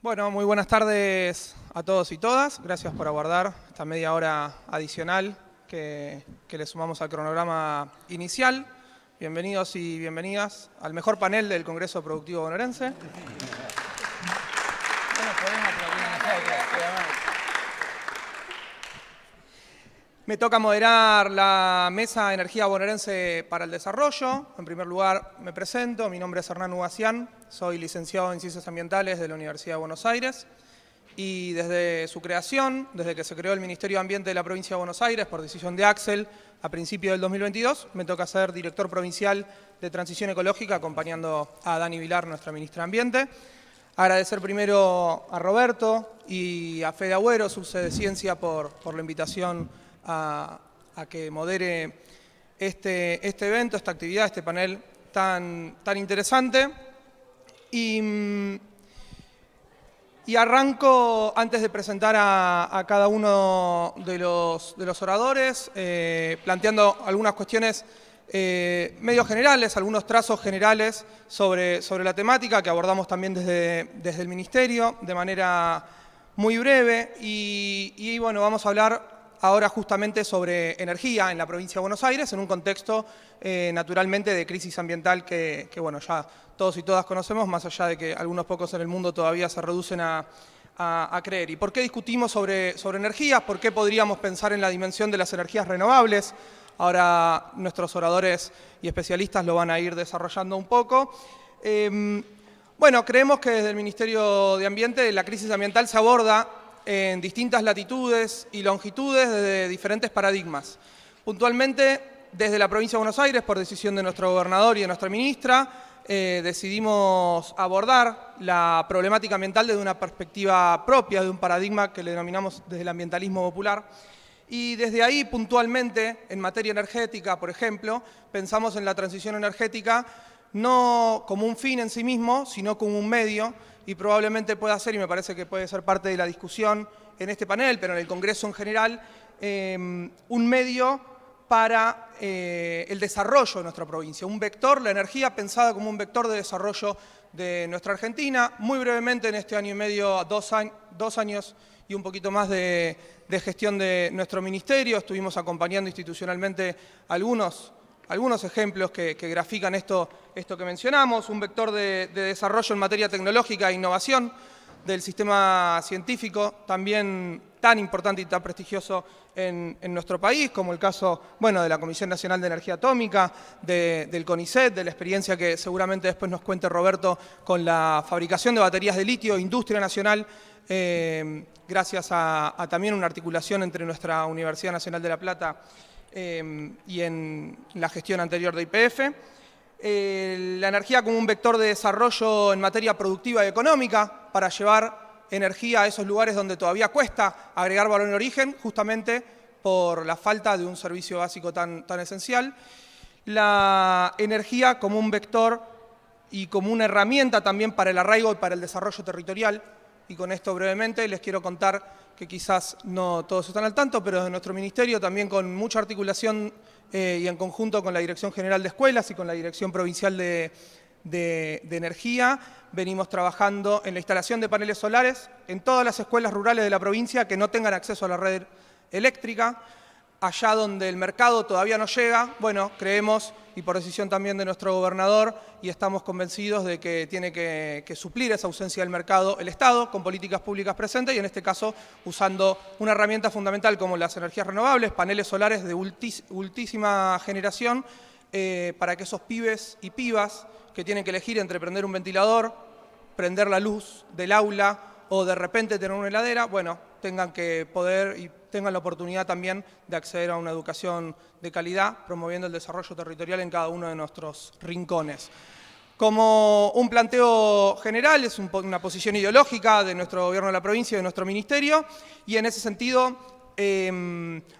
Bueno, muy buenas tardes a todos y todas. Gracias por aguardar esta media hora adicional que le sumamos al cronograma inicial. Bienvenidos y bienvenidas al mejor panel del Congreso Productivo Bonaerense. Me toca moderar la Mesa de Energía Bonaerense para el Desarrollo. En primer lugar, me presento. Mi nombre es Hernán Ugasián. Soy licenciado en Ciencias Ambientales de la Universidad de Buenos Aires. Y desde su creación, desde que se creó el Ministerio de Ambiente de la Provincia de Buenos Aires por decisión de Axel a principios del 2022, me toca ser director provincial de Transición Ecológica, acompañando a Dani Vilar, nuestra ministra de Ambiente. Agradecer primero a Roberto y a Fede Agüero, subsede de Ciencia, por la invitación a que modere este evento, esta actividad, este panel tan interesante. Y arranco, antes de presentar a cada uno de los oradores, planteando algunas cuestiones medio generales, algunos trazos generales sobre la temática que abordamos también desde el Ministerio, de manera muy breve. Y bueno, vamos a hablar ahora justamente sobre energía en la provincia de Buenos Aires, en un contexto naturalmente de crisis ambiental que bueno, ya todos y todas conocemos, más allá de que algunos pocos en el mundo todavía se reducen a creer. ¿Y por qué discutimos sobre energías? ¿Por qué podríamos pensar en la dimensión de las energías renovables? Ahora nuestros oradores y especialistas lo van a ir desarrollando un poco. Bueno, creemos que desde el Ministerio de Ambiente la crisis ambiental se aborda en distintas latitudes y longitudes desde diferentes paradigmas. Puntualmente, desde la provincia de Buenos Aires, por decisión de nuestro gobernador y de nuestra ministra, decidimos abordar la problemática ambiental desde una perspectiva propia, de un paradigma que le denominamos desde el ambientalismo popular. Y desde ahí, puntualmente, en materia energética, por ejemplo, pensamos en la transición energética no como un fin en sí mismo, sino como un medio, y probablemente pueda ser, y me parece que puede ser parte de la discusión en este panel, pero en el Congreso en general, un medio para el desarrollo de nuestra provincia, un vector, la energía pensada como un vector de desarrollo de nuestra Argentina. Muy brevemente, en este año y medio, 2 años y un poquito más de gestión de nuestro ministerio, estuvimos acompañando institucionalmente algunos ejemplos que grafican esto que mencionamos, un vector de desarrollo en materia tecnológica e innovación del sistema científico, también tan importante y tan prestigioso en nuestro país, como el caso, bueno, de la Comisión Nacional de Energía Atómica, del CONICET, de la experiencia que seguramente después nos cuente Roberto con la fabricación de baterías de litio, industria nacional, gracias a también una articulación entre nuestra Universidad Nacional de La Plata y en la gestión anterior de YPF. La energía como un vector de desarrollo en materia productiva y económica para llevar energía a esos lugares donde todavía cuesta agregar valor en origen, justamente por la falta de un servicio básico tan esencial. La energía como un vector y como una herramienta también para el arraigo y para el desarrollo territorial. Y con esto brevemente les quiero contar que quizás no todos están al tanto, pero desde nuestro ministerio también con mucha articulación y en conjunto con la Dirección General de Escuelas y con la Dirección Provincial de Energía, venimos trabajando en la instalación de paneles solares en todas las escuelas rurales de la provincia que no tengan acceso a la red eléctrica. Allá donde el mercado todavía no llega, bueno, creemos, y por decisión también de nuestro gobernador, y estamos convencidos de que tiene que suplir esa ausencia del mercado el Estado, con políticas públicas presentes, y en este caso usando una herramienta fundamental como las energías renovables, paneles solares de ultísima generación, para que esos pibes y pibas que tienen que elegir entre prender un ventilador, prender la luz del aula o de repente tener una heladera, bueno, tengan que poder y tengan la oportunidad también de acceder a una educación de calidad, promoviendo el desarrollo territorial en cada uno de nuestros rincones. Como un planteo general, es una posición ideológica de nuestro gobierno de la provincia y de nuestro ministerio, y en ese sentido,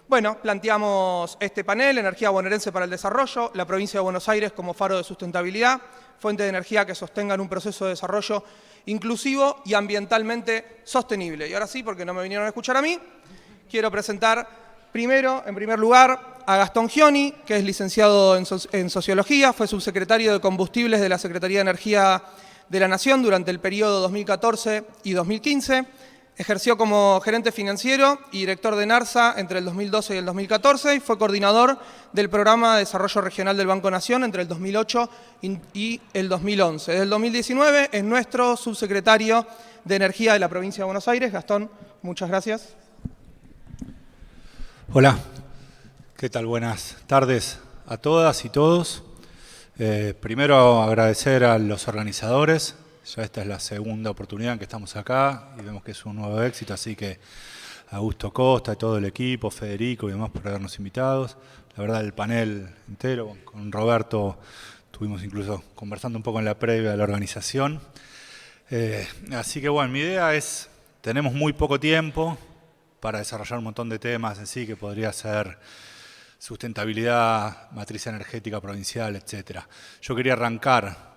bueno, planteamos este panel, Energía Bonaerense para el Desarrollo, la provincia de Buenos Aires como faro de sustentabilidad, fuente de energía que sostengan un proceso de desarrollo inclusivo y ambientalmente sostenible. Y ahora sí, porque no me vinieron a escuchar a mí, quiero presentar primero, en primer lugar, a Gastón Gioni, que es licenciado en Sociología, fue subsecretario de Combustibles de la Secretaría de Energía de la Nación durante el periodo 2014 y 2015. Ejerció como gerente financiero y director de NARSA entre el 2012 y el 2014 y fue coordinador del Programa de Desarrollo Regional del Banco Nación entre el 2008 y el 2011. Desde el 2019 es nuestro subsecretario de Energía de la provincia de Buenos Aires. Gastón, muchas gracias. Hola, ¿qué tal? Buenas tardes a todas y todos. Primero agradecer a los organizadores. Ya esta es la segunda oportunidad en que estamos acá y vemos que es un nuevo éxito, así que Augusto Costa y todo el equipo, Federico y demás por habernos invitados. La verdad, el panel entero, con Roberto estuvimos incluso conversando un poco en la previa de la organización. Así que bueno, mi idea es, tenemos muy poco tiempo para desarrollar un montón de temas en sí, que podría ser sustentabilidad, matriz energética provincial, etc. Yo quería arrancar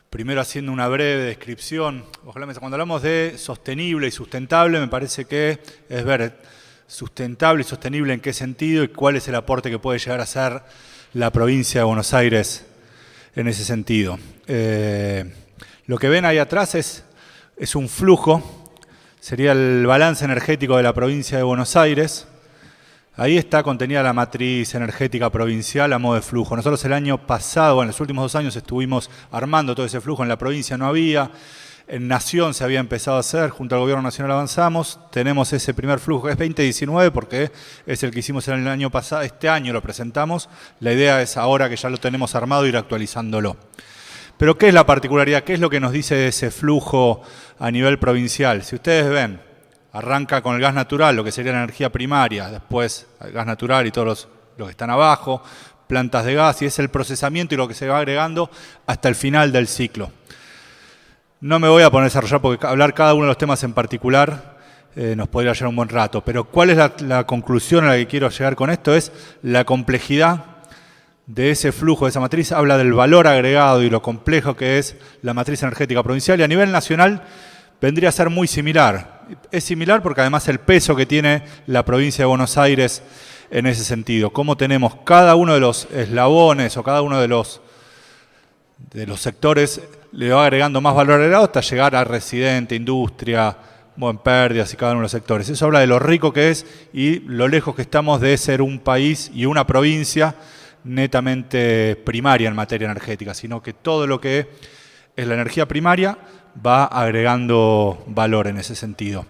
primero haciendo una breve descripción. Ojalá cuando hablamos de sostenible y sustentable, me parece que es ver sustentable y sostenible en qué sentido y cuál es el aporte que puede llegar a hacer la provincia de Buenos Aires en ese sentido. Lo que ven ahí atrás es un flujo, sería el balance energético de la provincia de Buenos Aires. Ahí está contenida la matriz energética provincial a modo de flujo. Nosotros el año pasado, en los últimos 2 años, estuvimos armando todo ese flujo. En la provincia no había, en Nación se había empezado a hacer, junto al Gobierno Nacional avanzamos. Tenemos ese primer flujo, que es 2019, porque es el que hicimos el año pasado. Este año lo presentamos. La idea es ahora que ya lo tenemos armado, ir actualizándolo. Pero ¿qué es la particularidad? ¿Qué es lo que nos dice ese flujo a nivel provincial? Si ustedes ven, arranca con el gas natural, lo que sería la energía primaria, después el gas natural y todos los que están abajo, plantas de gas, y es el procesamiento y lo que se va agregando hasta el final del ciclo. No me voy a poner a desarrollar porque hablar cada uno de los temas en particular nos podría llevar un buen rato, pero ¿cuál es la conclusión a la que quiero llegar con esto? Es la complejidad de ese flujo, de esa matriz. Habla del valor agregado y lo complejo que es la matriz energética provincial, y a nivel nacional vendría a ser muy similar. Es similar porque además el peso que tiene la provincia de Buenos Aires en ese sentido. Cómo tenemos cada uno de los eslabones o cada uno de los sectores le va agregando más valor agregado hasta llegar a residente, industria, en pérdidas y cada uno de los sectores. Eso habla de lo rico que es y lo lejos que estamos de ser un país y una provincia netamente primaria en materia energética, sino que todo lo que es la energía primaria va agregando valor en ese sentido.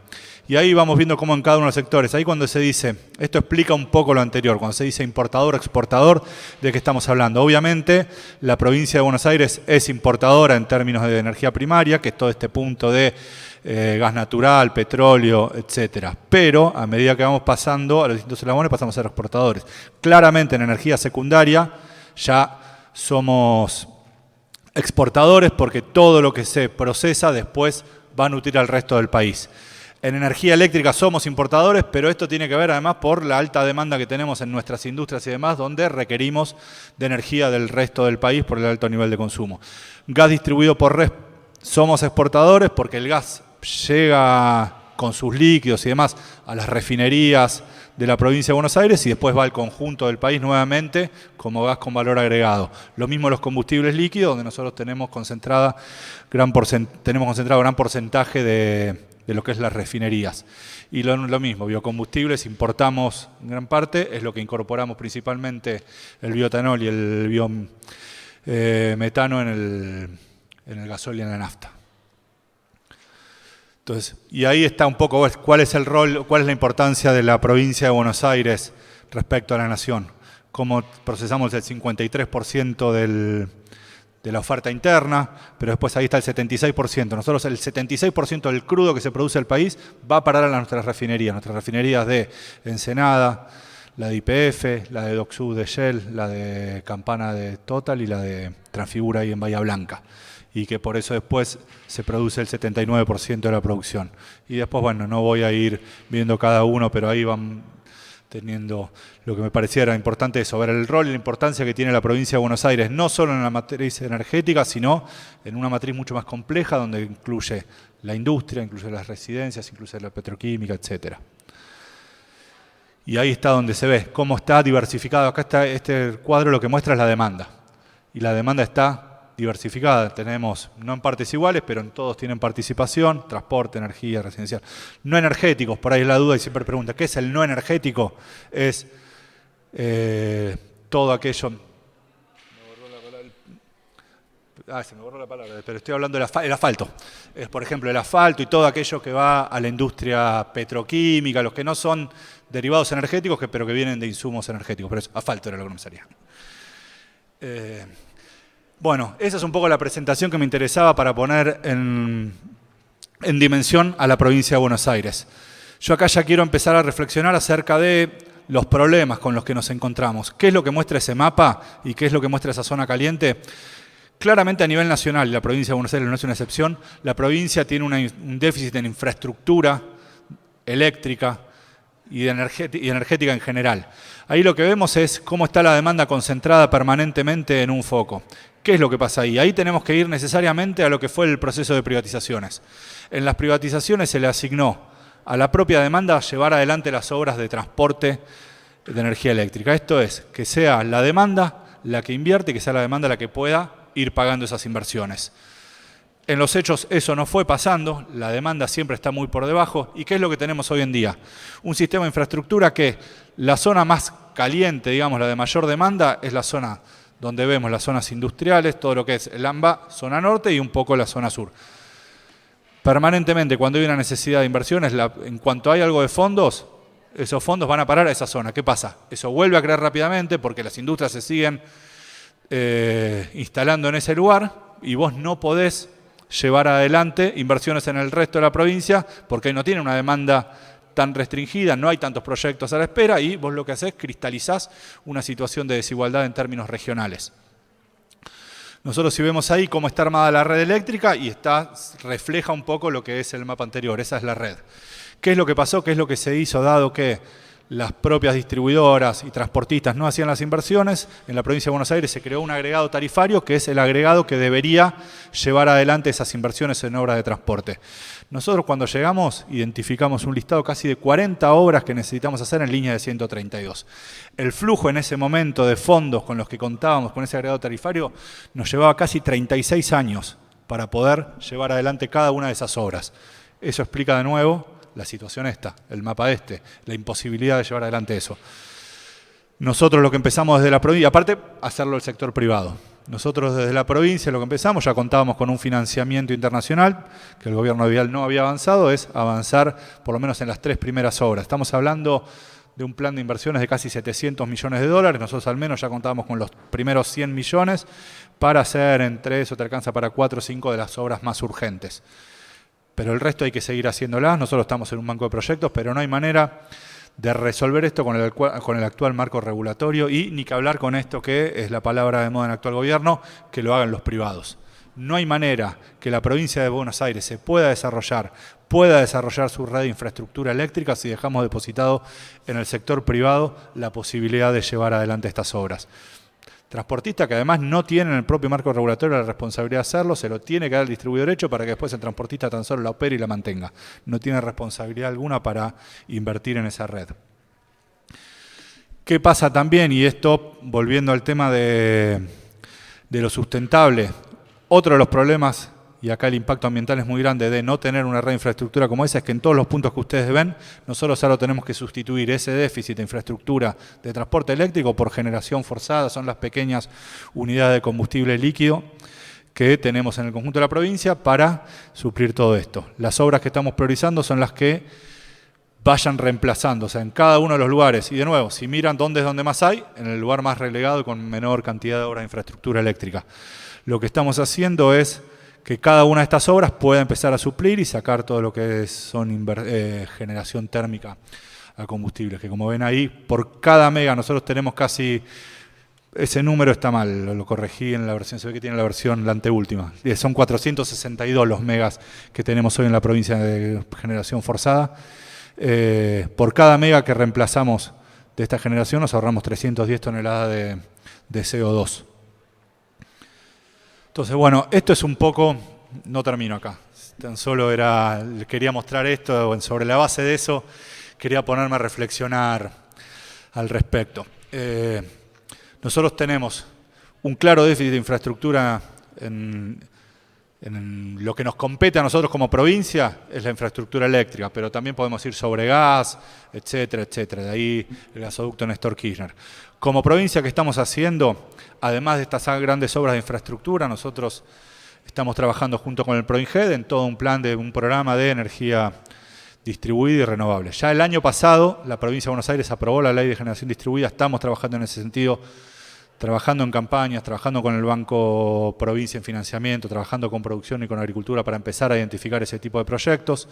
Y ahí vamos viendo cómo en cada uno de los sectores, ahí cuando se dice, esto explica un poco lo anterior, cuando se dice importador, exportador, ¿de qué estamos hablando? Obviamente, la provincia de Buenos Aires es importadora en términos de energía primaria, que es todo este punto de gas natural, petróleo, etcétera. Pero a medida que vamos pasando a los distintos eslabones, pasamos a ser exportadores. Claramente en energía secundaria ya somos exportadores porque todo lo que se procesa después va a nutrir al resto del país. En energía eléctrica somos importadores, pero esto tiene que ver además por la alta demanda que tenemos en nuestras industrias y demás, donde requerimos de energía del resto del país por el alto nivel de consumo. Gas distribuido por red, somos exportadores porque el gas llega con sus líquidos y demás a las refinerías de la provincia de Buenos Aires y después va al conjunto del país nuevamente como gas con valor agregado. Lo mismo los combustibles líquidos, donde nosotros tenemos concentrado gran porcentaje de lo que es las refinerías. Y lo mismo, biocombustibles importamos en gran parte, es lo que incorporamos principalmente el bioetanol y el biometano en el gasóleo y en la nafta. Entonces, y ahí está un poco cuál es el rol, cuál es la importancia de la provincia de Buenos Aires respecto a la nación. Cómo procesamos el 53% de la oferta interna, pero después ahí está el 76%. Nosotros el 76% del crudo que se produce en el país va a parar a nuestras refinerías de Ensenada, la de YPF, la de Dock Sud de Shell, la de Campana de Total y la de Transfigura ahí en Bahía Blanca. Y que por eso después se produce el 79% de la producción. Y después, bueno, no voy a ir viendo cada uno, pero ahí van teniendo lo que me parecía era importante eso, ver el rol y la importancia que tiene la provincia de Buenos Aires, no solo en la matriz energética, sino en una matriz mucho más compleja, donde incluye la industria, incluye las residencias, incluye la petroquímica, etc. Y ahí está donde se ve cómo está diversificado. Acá está este cuadro, lo que muestra es la demanda. Y la demanda está diversificada. Tenemos, no en partes iguales, pero en todos tienen participación, transporte, energía, residencial. No energéticos, por ahí es la duda y siempre pregunta, ¿qué es el no energético? Es todo aquello... se me borró la palabra, pero estoy hablando del asfalto. Es, por ejemplo, el asfalto y todo aquello que va a la industria petroquímica, los que no son derivados energéticos, pero que vienen de insumos energéticos. Pero eso, asfalto era lo que no me salía. Bueno, esa es un poco la presentación que me interesaba para poner en dimensión a la provincia de Buenos Aires. Yo acá ya quiero empezar a reflexionar acerca de los problemas con los que nos encontramos. ¿Qué es lo que muestra ese mapa y qué es lo que muestra esa zona caliente? Claramente a nivel nacional, y la provincia de Buenos Aires no es una excepción, la provincia tiene un déficit en infraestructura eléctrica y energética en general. Ahí lo que vemos es cómo está la demanda concentrada permanentemente en un foco. ¿Qué es lo que pasa ahí? Ahí tenemos que ir necesariamente a lo que fue el proceso de privatizaciones. En las privatizaciones se le asignó a la propia demanda llevar adelante las obras de transporte de energía eléctrica. Esto es, que sea la demanda la que invierte y que sea la demanda la que pueda ir pagando esas inversiones. En los hechos eso no fue pasando, la demanda siempre está muy por debajo. ¿Y qué es lo que tenemos hoy en día? Un sistema de infraestructura que la zona más caliente, digamos, la de mayor demanda, es la zona donde vemos las zonas industriales, todo lo que es el AMBA, zona norte y un poco la zona sur. Permanentemente, cuando hay una necesidad de inversiones, en cuanto hay algo de fondos, esos fondos van a parar a esa zona. ¿Qué pasa? Eso vuelve a crecer rápidamente porque las industrias se siguen instalando en ese lugar y vos no podés llevar adelante inversiones en el resto de la provincia porque no tiene una demanda tan restringida, no hay tantos proyectos a la espera y vos lo que hacés es cristalizás una situación de desigualdad en términos regionales. Nosotros si vemos ahí cómo está armada la red eléctrica y refleja un poco lo que es el mapa anterior, esa es la red. ¿Qué es lo que pasó? ¿Qué es lo que se hizo dado que las propias distribuidoras y transportistas no hacían las inversiones? En la provincia de Buenos Aires se creó un agregado tarifario que es el agregado que debería llevar adelante esas inversiones en obras de transporte. Nosotros cuando llegamos identificamos un listado casi de 40 obras que necesitamos hacer en línea de 132. El flujo en ese momento de fondos con los que contábamos con ese agregado tarifario nos llevaba casi 36 años para poder llevar adelante cada una de esas obras. Eso explica de nuevo la situación esta, el mapa la imposibilidad de llevar adelante eso. Nosotros lo que empezamos desde la provincia, aparte hacerlo el sector privado. Nosotros desde la provincia lo que empezamos, ya contábamos con un financiamiento internacional, que el gobierno de Vidal no había avanzado, es avanzar por lo menos en las 3 primeras obras. Estamos hablando de un plan de inversiones de casi 700 millones de dólares, nosotros al menos ya contábamos con los primeros 100 millones para hacer entre eso te alcanza para 4 o 5 de las obras más urgentes. Pero el resto hay que seguir haciéndolas. Nosotros estamos en un banco de proyectos, pero no hay manera de resolver esto con el actual marco regulatorio y ni que hablar con esto que es la palabra de moda en el actual gobierno, que lo hagan los privados. No hay manera que la provincia de Buenos Aires se pueda desarrollar su red de infraestructura eléctrica si dejamos depositado en el sector privado la posibilidad de llevar adelante estas obras. Transportistas que además no tienen en el propio marco regulatorio la responsabilidad de hacerlo, se lo tiene que dar el distribuidor hecho para que después el transportista tan solo la opere y la mantenga. No tiene responsabilidad alguna para invertir en esa red. ¿Qué pasa también? Y esto, volviendo al tema de lo sustentable, otro de los problemas, y acá el impacto ambiental es muy grande de no tener una red de infraestructura como esa, es que en todos los puntos que ustedes ven, nosotros ahora tenemos que sustituir ese déficit de infraestructura de transporte eléctrico por generación forzada, son las pequeñas unidades de combustible líquido que tenemos en el conjunto de la provincia para suplir todo esto. Las obras que estamos priorizando son las que vayan reemplazando, o sea, en cada uno de los lugares. Y de nuevo, si miran dónde es donde más hay, en el lugar más relegado y con menor cantidad de obras de infraestructura eléctrica. Lo que estamos haciendo es que cada una de estas obras pueda empezar a suplir y sacar todo lo que son generación térmica a combustibles, que como ven ahí, por cada mega nosotros tenemos casi, ese número está mal, lo corregí en la versión, se ve que tiene la versión, la anteúltima, son 462 los megas que tenemos hoy en la provincia de generación forzada. Por cada mega que reemplazamos de esta generación nos ahorramos 310 toneladas de CO2. Entonces, bueno, esto es un poco, no termino acá, tan solo quería mostrar esto, sobre la base de eso quería ponerme a reflexionar al respecto. Nosotros tenemos un claro déficit de infraestructura en lo que nos compete a nosotros como provincia es la infraestructura eléctrica, pero también podemos ir sobre gas, etcétera, etcétera. De ahí el gasoducto Néstor Kirchner. Como provincia, ¿qué estamos haciendo? Además de estas grandes obras de infraestructura, nosotros estamos trabajando junto con el PROINGED en todo un programa de energía distribuida y renovable. Ya el año pasado, la provincia de Buenos Aires aprobó la ley de generación distribuida, estamos trabajando en ese sentido, trabajando en campañas, trabajando con el Banco Provincia en financiamiento, trabajando con producción y con agricultura para empezar a identificar ese tipo de proyectos.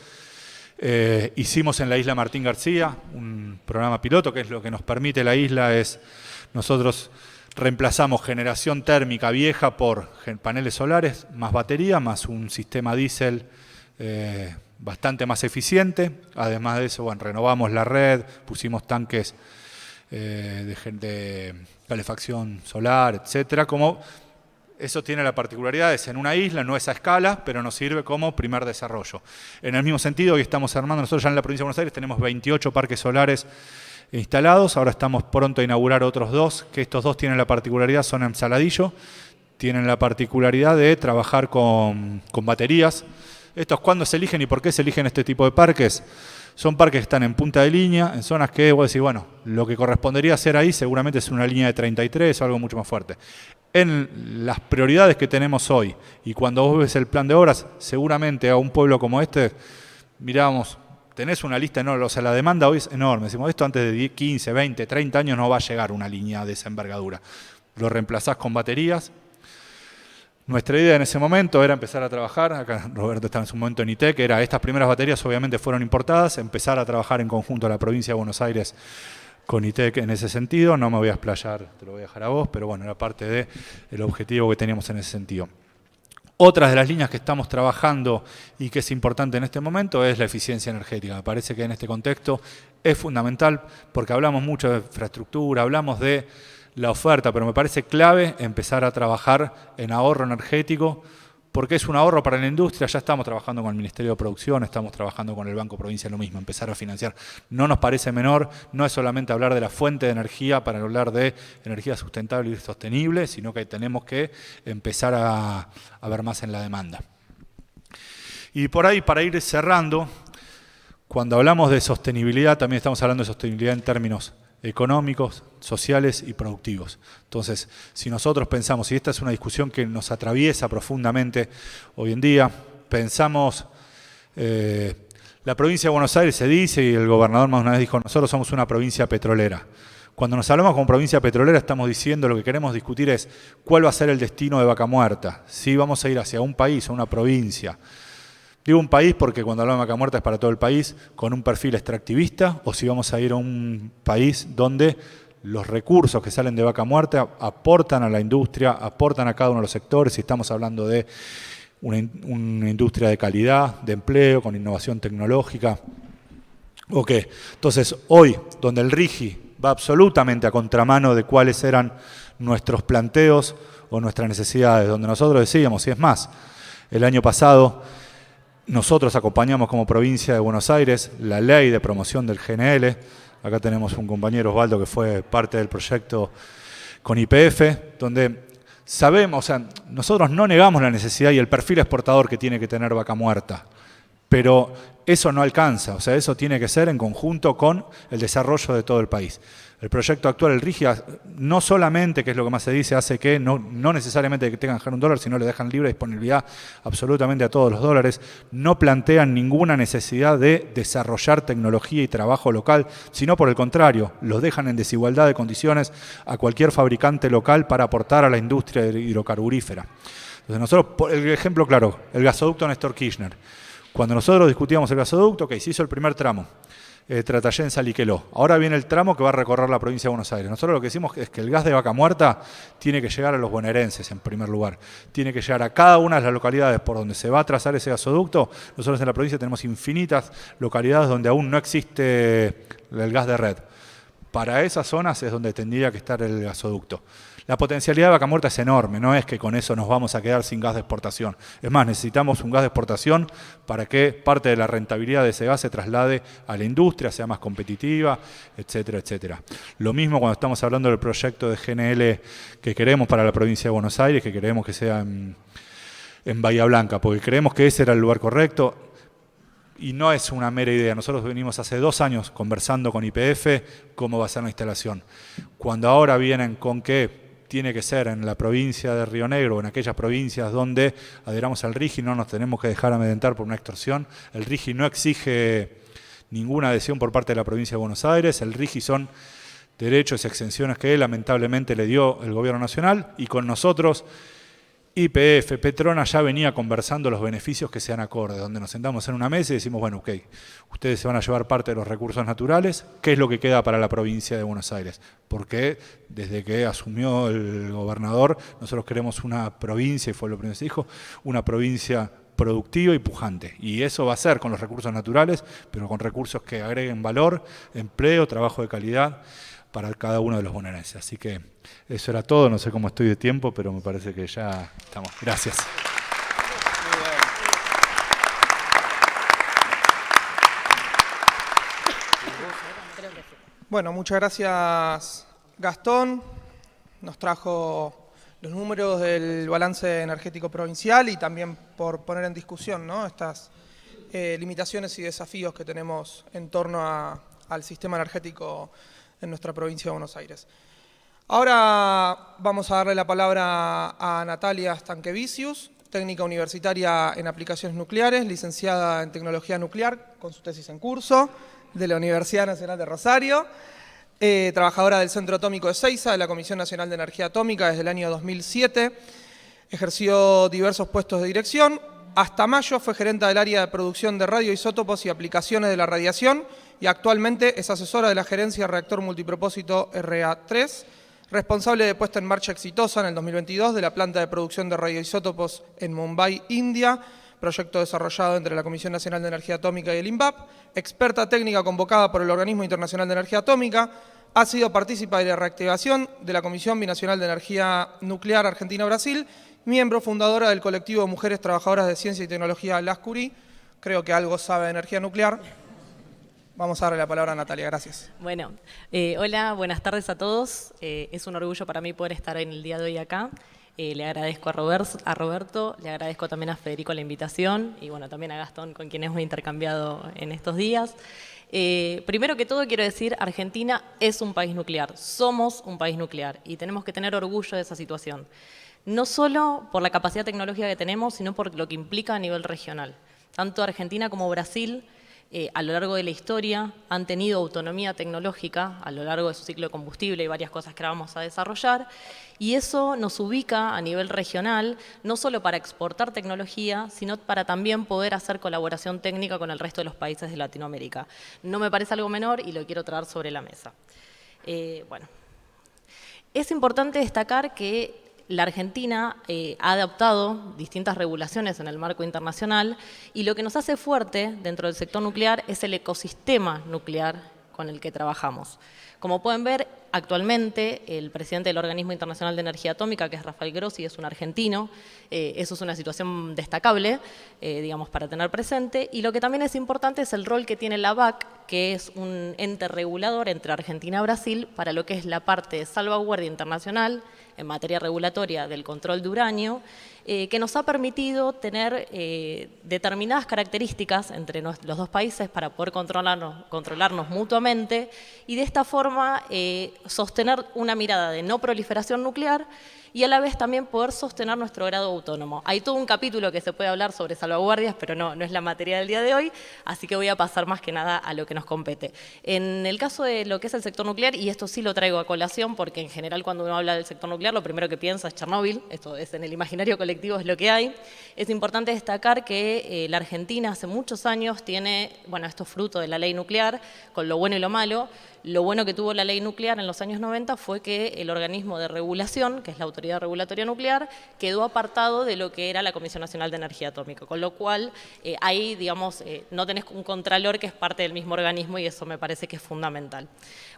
Hicimos en la isla Martín García un programa piloto, que es lo que nos permite la isla, es nosotros reemplazamos generación térmica vieja por paneles solares, más batería, más un sistema diésel bastante más eficiente. Además de eso, bueno, renovamos la red, pusimos tanques de calefacción solar, etcétera. Como eso tiene la particularidad, es en una isla, no es a escala, pero nos sirve como primer desarrollo. En el mismo sentido, hoy estamos armando, nosotros ya en la provincia de Buenos Aires tenemos 28 parques solares instalados, ahora estamos pronto a inaugurar otros 2, que estos 2 tienen la particularidad, son en Saladillo, tienen la particularidad de trabajar con baterías. Estos, ¿cuándo se eligen y por qué se eligen este tipo de parques? Son parques que están en punta de línea, en zonas que vos decís, bueno, lo que correspondería hacer ahí seguramente es una línea de 33 o algo mucho más fuerte. En las prioridades que tenemos hoy, y cuando vos ves el plan de obras, seguramente a un pueblo como este, miramos, tenés una lista enorme, o sea, la demanda hoy es enorme. Decimos, esto antes de 10, 15, 20, 30 años no va a llegar una línea de esa envergadura. Lo reemplazás con baterías. Nuestra idea en ese momento era empezar a trabajar, acá Roberto estaba en su momento en ITEC, era estas primeras baterías obviamente fueron importadas, empezar a trabajar en conjunto a la provincia de Buenos Aires con ITEC en ese sentido. No me voy a explayar, te lo voy a dejar a vos, pero bueno, era parte del objetivo que teníamos en ese sentido. Otras de las líneas que estamos trabajando y que es importante en este momento es la eficiencia energética. Me parece que en este contexto es fundamental porque hablamos mucho de infraestructura, hablamos de la oferta, pero me parece clave empezar a trabajar en ahorro energético porque es un ahorro para la industria. Ya estamos trabajando con el Ministerio de Producción, estamos trabajando con el Banco Provincia, lo mismo, empezar a financiar. No nos parece menor, no es solamente hablar de la fuente de energía para hablar de energía sustentable y sostenible, sino que tenemos que empezar a ver más en la demanda. Y por ahí, para ir cerrando, cuando hablamos de sostenibilidad, también estamos hablando de sostenibilidad en términos económicos, sociales y productivos. Entonces, si nosotros pensamos, y esta es una discusión que nos atraviesa profundamente hoy en día, pensamos, la provincia de Buenos Aires se dice, y el gobernador más una vez dijo, nosotros somos una provincia petrolera. Cuando nos hablamos como provincia petrolera estamos diciendo, lo que queremos discutir es cuál va a ser el destino de Vaca Muerta, si vamos a ir hacia un país o una provincia. Digo un país porque cuando hablamos de Vaca Muerta es para todo el país, con un perfil extractivista, o si vamos a ir a un país donde los recursos que salen de Vaca Muerta aportan a la industria, aportan a cada uno de los sectores, si estamos hablando de una industria de calidad, de empleo, con innovación tecnológica. ¿O qué? Entonces, hoy, donde el RIGI va absolutamente a contramano de cuáles eran nuestros planteos o nuestras necesidades, donde nosotros decíamos, y es más, el año pasado nosotros acompañamos como provincia de Buenos Aires la ley de promoción del GNL. Acá tenemos un compañero, Osvaldo, que fue parte del proyecto con YPF, donde sabemos, o sea, nosotros no negamos la necesidad y el perfil exportador que tiene que tener Vaca Muerta, pero eso no alcanza, o sea, eso tiene que ser en conjunto con el desarrollo de todo el país. El proyecto actual, el RIGI, no solamente, que es lo que más se dice, hace que no necesariamente que tengan que dejar $1, sino le dejan libre disponibilidad absolutamente a todos los dólares, no plantean ninguna necesidad de desarrollar tecnología y trabajo local, sino por el contrario, los dejan en desigualdad de condiciones a cualquier fabricante local para aportar a la industria hidrocarburífera. Entonces nosotros, el ejemplo claro, el gasoducto Néstor Kirchner. Cuando nosotros discutíamos el gasoducto, se hizo el primer tramo. Tratallén, Saliqueló. Ahora viene el tramo que va a recorrer la provincia de Buenos Aires. Nosotros lo que decimos es que el gas de Vaca Muerta tiene que llegar a los bonaerenses en primer lugar. Tiene que llegar a cada una de las localidades por donde se va a trazar ese gasoducto. Nosotros en la provincia tenemos infinitas localidades donde aún no existe el gas de red. Para esas zonas es donde tendría que estar el gasoducto. La potencialidad de Vaca Muerta es enorme, no es que con eso nos vamos a quedar sin gas de exportación. Es más, necesitamos un gas de exportación para que parte de la rentabilidad de ese gas se traslade a la industria, sea más competitiva, etcétera, etcétera. Lo mismo cuando estamos hablando del proyecto de GNL que queremos para la provincia de Buenos Aires, que queremos que sea en Bahía Blanca, porque creemos que ese era el lugar correcto. Y no es una mera idea. Nosotros venimos hace 2 años conversando con YPF cómo va a ser la instalación. Cuando ahora vienen con que tiene que ser en la provincia de Río Negro o en aquellas provincias donde adheramos al RIGI, no nos tenemos que dejar amedrentar por una extorsión. El RIGI no exige ninguna adhesión por parte de la provincia de Buenos Aires. El RIGI son derechos y exenciones que lamentablemente le dio el gobierno nacional, y con nosotros YPF, Petronas ya venía conversando los beneficios que sean acordes, donde nos sentamos en una mesa y decimos, bueno, ok, ustedes se van a llevar parte de los recursos naturales, ¿qué es lo que queda para la provincia de Buenos Aires? Porque desde que asumió el gobernador, nosotros queremos una provincia, y fue lo primero que se dijo, una provincia productiva y pujante. Y eso va a ser con los recursos naturales, pero con recursos que agreguen valor, empleo, trabajo de calidad para cada uno de los bonaerenses. Así que eso era todo, no sé cómo estoy de tiempo, pero me parece que ya estamos. Gracias. Bueno, muchas gracias, Gastón. Nos trajo los números del balance energético provincial y también por poner en discusión, ¿no?, estas limitaciones y desafíos que tenemos en torno al sistema energético en nuestra provincia de Buenos Aires. Ahora vamos a darle la palabra a Natalia Stanquevicius, técnica universitaria en aplicaciones nucleares, licenciada en tecnología nuclear, con su tesis en curso, de la Universidad Nacional de Rosario, trabajadora del Centro Atómico de Ezeiza, de la Comisión Nacional de Energía Atómica desde el año 2007, ejerció diversos puestos de dirección. Hasta mayo fue gerenta del área de producción de radioisótopos y aplicaciones de la radiación y actualmente es asesora de la gerencia de reactor multipropósito RA3, responsable de puesta en marcha exitosa en el 2022 de la planta de producción de radioisótopos en Mumbai, India, proyecto desarrollado entre la Comisión Nacional de Energía Atómica y el INVAP, experta técnica convocada por el Organismo Internacional de Energía Atómica, ha sido partícipe de la reactivación de la Comisión Binacional de Energía Nuclear Argentina-Brasil, miembro fundadora del colectivo de mujeres trabajadoras de ciencia y tecnología Las Curie. Creo que algo sabe de energía nuclear. Vamos a darle la palabra a Natalia, gracias. Bueno, hola, buenas tardes a todos. Es un orgullo para mí poder estar en el día de hoy acá. Le agradezco a Roberto, le agradezco también a Federico la invitación y bueno, también a Gastón, con quien hemos intercambiado en estos días. Primero que todo quiero decir, Argentina es un país nuclear, somos un país nuclear y tenemos que tener orgullo de esa situación. No solo por la capacidad tecnológica que tenemos, sino por lo que implica a nivel regional. Tanto Argentina como Brasil, a lo largo de la historia, han tenido autonomía tecnológica a lo largo de su ciclo de combustible y varias cosas que ahora vamos a desarrollar, y eso nos ubica a nivel regional, no solo para exportar tecnología, sino para también poder hacer colaboración técnica con el resto de los países de Latinoamérica. No me parece algo menor y lo quiero traer sobre la mesa. Bueno, es importante destacar que la Argentina ha adoptado distintas regulaciones en el marco internacional y lo que nos hace fuerte dentro del sector nuclear es el ecosistema nuclear con el que trabajamos. Como pueden ver, actualmente el presidente del Organismo Internacional de Energía Atómica, que es Rafael Grossi, es un argentino. Eso es una situación destacable, digamos, para tener presente. Y lo que también es importante es el rol que tiene la ABAC, que es un ente regulador entre Argentina y Brasil para lo que es la parte de salvaguardia internacional en materia regulatoria del control de uranio, que nos ha permitido tener determinadas características entre los dos países para poder controlarnos mutuamente y de esta forma sostener una mirada de no proliferación nuclear y a la vez también poder sostener nuestro grado autónomo. Hay todo un capítulo que se puede hablar sobre salvaguardias, pero no es la materia del día de hoy, así que voy a pasar más que nada a lo que nos compete. En el caso de lo que es el sector nuclear, y esto sí lo traigo a colación, porque en general cuando uno habla del sector nuclear, lo primero que piensa es Chernóbil, esto es en el imaginario colectivo, es lo que hay. Es importante destacar que la Argentina hace muchos años tiene, bueno, esto es fruto de la ley nuclear, con lo bueno y lo malo. Lo bueno que tuvo la ley nuclear en los años 90 fue que el organismo de regulación, que es la Autoridad Autoridad Regulatoria Nuclear, quedó apartado de lo que era la Comisión Nacional de Energía Atómica, con lo cual ahí, digamos, no tenés un contralor que es parte del mismo organismo y eso me parece que es fundamental.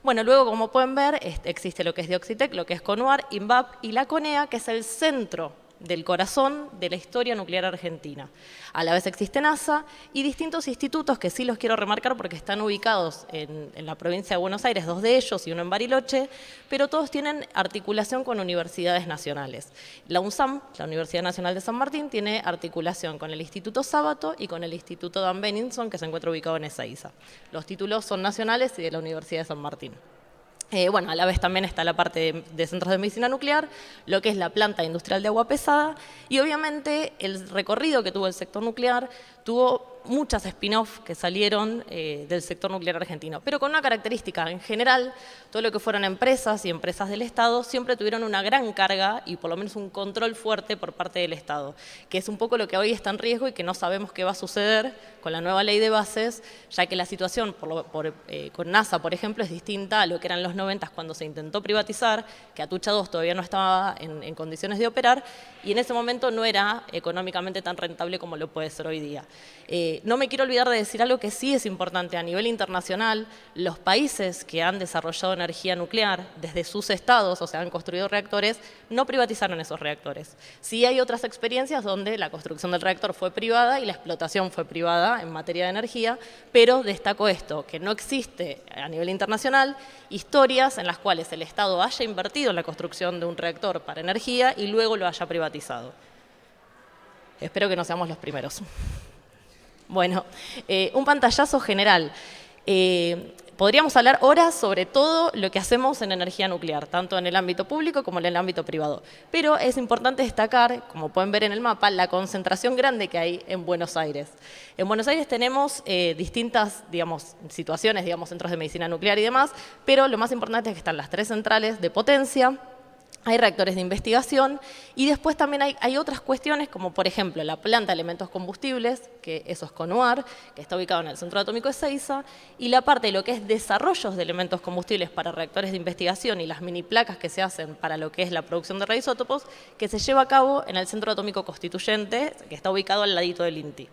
Bueno, luego, como pueden ver, existe lo que es Dioxitec, lo que es CONUAR, INVAP y la CONEA, que es el centro del corazón de la historia nuclear argentina. A la vez existe NASA y distintos institutos que sí los quiero remarcar porque están ubicados en la provincia de Buenos Aires, 2 de ellos y uno en Bariloche, pero todos tienen articulación con universidades nacionales. La UNSAM, la Universidad Nacional de San Martín, tiene articulación con el Instituto Sábato y con el Instituto Dan Benninson, que se encuentra ubicado en Ezeiza. Los títulos son nacionales y de la Universidad de San Martín. Bueno, a la vez también está la parte de centros de medicina nuclear, lo que es la planta industrial de agua pesada y obviamente el recorrido que tuvo el sector nuclear tuvo muchas spin-off que salieron del sector nuclear argentino, pero con una característica. En general, todo lo que fueron empresas y empresas del Estado siempre tuvieron una gran carga y por lo menos un control fuerte por parte del Estado, que es un poco lo que hoy está en riesgo y que no sabemos qué va a suceder con la nueva ley de bases, ya que la situación con NASA, por ejemplo, es distinta a lo que eran los 90 cuando se intentó privatizar, que Atucha 2 todavía no estaba en condiciones de operar y en ese momento no era económicamente tan rentable como lo puede ser hoy día. No me quiero olvidar de decir algo que sí es importante a nivel internacional. Los países que han desarrollado energía nuclear desde sus estados, o sea, han construido reactores, no privatizaron esos reactores. Sí hay otras experiencias donde la construcción del reactor fue privada y la explotación fue privada en materia de energía, pero destaco esto, que no existe a nivel internacional historias en las cuales el Estado haya invertido en la construcción de un reactor para energía y luego lo haya privatizado. Espero que no seamos los primeros. Bueno, un pantallazo general. Podríamos hablar horas sobre todo lo que hacemos en energía nuclear, tanto en el ámbito público como en el ámbito privado. Pero es importante destacar, como pueden ver en el mapa, la concentración grande que hay en Buenos Aires. En Buenos Aires tenemos distintas, digamos, situaciones, digamos, centros de medicina nuclear y demás, pero lo más importante es que están las 3 centrales de potencia. Hay reactores de investigación y después también hay otras cuestiones como por ejemplo la planta de elementos combustibles, que eso es CONUAR, que está ubicado en el Centro Atómico de Ezeiza, y la parte de lo que es desarrollos de elementos combustibles para reactores de investigación y las mini placas que se hacen para lo que es la producción de radioisótopos, que se lleva a cabo en el Centro Atómico Constituyente, que está ubicado al ladito del INTI.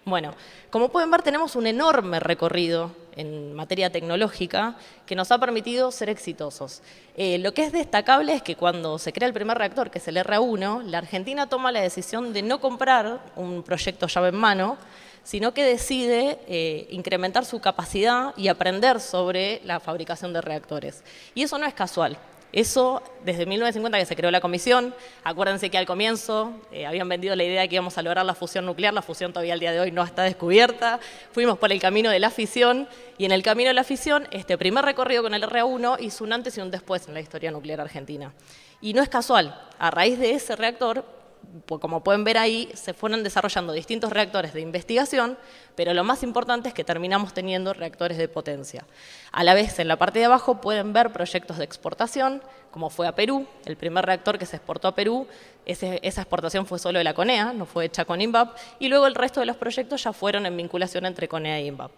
Bueno, como pueden ver tenemos un enorme recorrido en materia tecnológica que nos ha permitido ser exitosos. Lo que es destacable es que cuando se crea el primer reactor, que es el RA1, la Argentina toma la decisión de no comprar un proyecto llave en mano, sino que decide incrementar su capacidad y aprender sobre la fabricación de reactores. Y eso no es casual. Eso, desde 1950 que se creó la comisión, acuérdense que al comienzo habían vendido la idea de que íbamos a lograr la fusión nuclear, la fusión todavía al día de hoy no está descubierta, fuimos por el camino de la fisión y en el camino de la fisión este primer recorrido con el RA1 hizo un antes y un después en la historia nuclear argentina. Y no es casual, a raíz de ese reactor, como pueden ver ahí, se fueron desarrollando distintos reactores de investigación, pero lo más importante es que terminamos teniendo reactores de potencia. A la vez, en la parte de abajo pueden ver proyectos de exportación, como fue a Perú, el primer reactor que se exportó a Perú, esa exportación fue solo de la CONEA, no fue hecha con INVAP, y luego el resto de los proyectos ya fueron en vinculación entre CONEA e INVAP.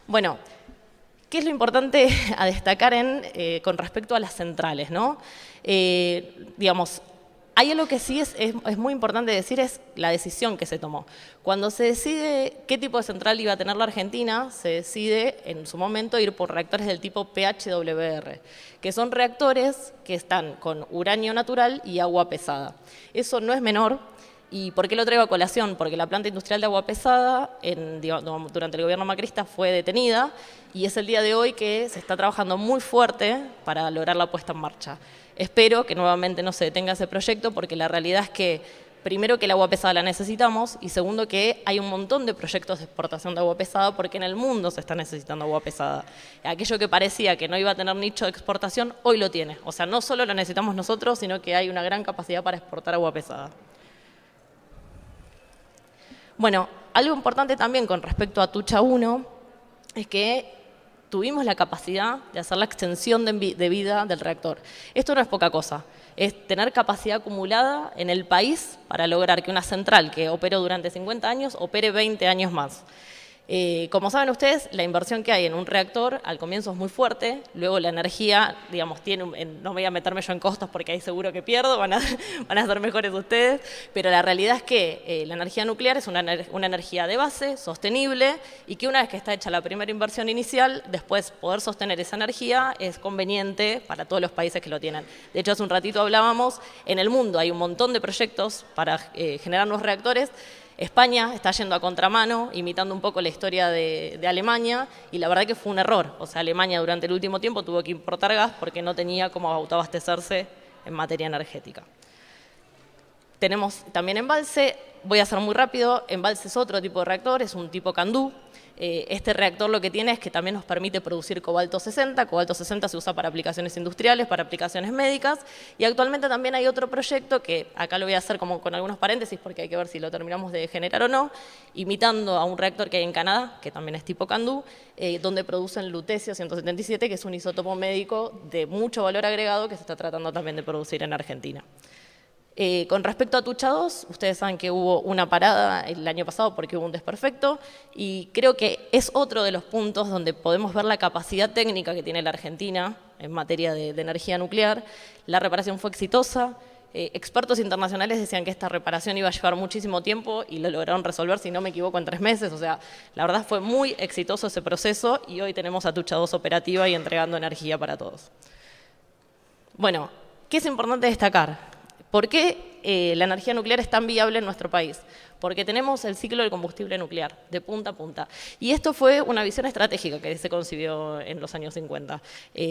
Muy ¿qué es lo importante a destacar con respecto a las centrales, ¿no? Digamos, hay algo que sí es muy importante decir, es la decisión que se tomó. Cuando se decide qué tipo de central iba a tener la Argentina, se decide en su momento ir por reactores del tipo PHWR, que son reactores que están con uranio natural y agua pesada. Eso no es menor. ¿Y por qué lo traigo a colación? Porque la planta industrial de agua pesada durante el gobierno macrista fue detenida y es el día de hoy que se está trabajando muy fuerte para lograr la puesta en marcha. Espero que nuevamente no se detenga ese proyecto porque la realidad es que, primero, que el agua pesada la necesitamos y segundo, que hay un montón de proyectos de exportación de agua pesada porque en el mundo se está necesitando agua pesada. Aquello que parecía que no iba a tener nicho de exportación, hoy lo tiene. O sea, no solo lo necesitamos nosotros, sino que hay una gran capacidad para exportar agua pesada. Bueno, algo importante también con respecto a Atucha 1 es que tuvimos la capacidad de hacer la extensión de vida del reactor. Esto no es poca cosa, es tener capacidad acumulada en el país para lograr que una central que operó durante 50 años opere 20 años más. Como saben ustedes, la inversión que hay en un reactor al comienzo es muy fuerte, luego la energía, digamos, no voy a meterme yo en costos porque ahí seguro que pierdo, van a ser mejores ustedes, pero la realidad es que la energía nuclear es una energía de base, sostenible, y que una vez que está hecha la primera inversión inicial, después poder sostener esa energía es conveniente para todos los países que lo tienen. De hecho, hace un ratito hablábamos, en el mundo hay un montón de proyectos para generar nuevos reactores. España está yendo a contramano, imitando un poco la historia de Alemania, y la verdad que fue un error. O sea, Alemania durante el último tiempo tuvo que importar gas porque no tenía cómo autoabastecerse en materia energética. Tenemos también embalse, voy a ser muy rápido, embalse es otro tipo de reactor, es un tipo CANDU. Este reactor lo que tiene es que también nos permite producir cobalto 60. Cobalto 60 se usa para aplicaciones industriales, para aplicaciones médicas, y actualmente también hay otro proyecto que acá lo voy a hacer como con algunos paréntesis porque hay que ver si lo terminamos de generar o no, imitando a un reactor que hay en Canadá, que también es tipo CANDU, donde producen lutecio 177, que es un isótopo médico de mucho valor agregado que se está tratando también de producir en Argentina. Con respecto a Tucha 2, ustedes saben que hubo una parada el año pasado porque hubo un desperfecto, y creo que es otro de los puntos donde podemos ver la capacidad técnica que tiene la Argentina en materia de energía nuclear. La reparación fue exitosa. Expertos internacionales decían que esta reparación iba a llevar muchísimo tiempo y lo lograron resolver, si no me equivoco, en 3 meses. O sea, la verdad fue muy exitoso ese proceso y hoy tenemos a Tucha 2 operativa y entregando energía para todos. Bueno, ¿qué es importante destacar? ¿Por qué la energía nuclear es tan viable en nuestro país? Porque tenemos el ciclo del combustible nuclear, de punta a punta. Y esto fue una visión estratégica que se concibió en los años 50.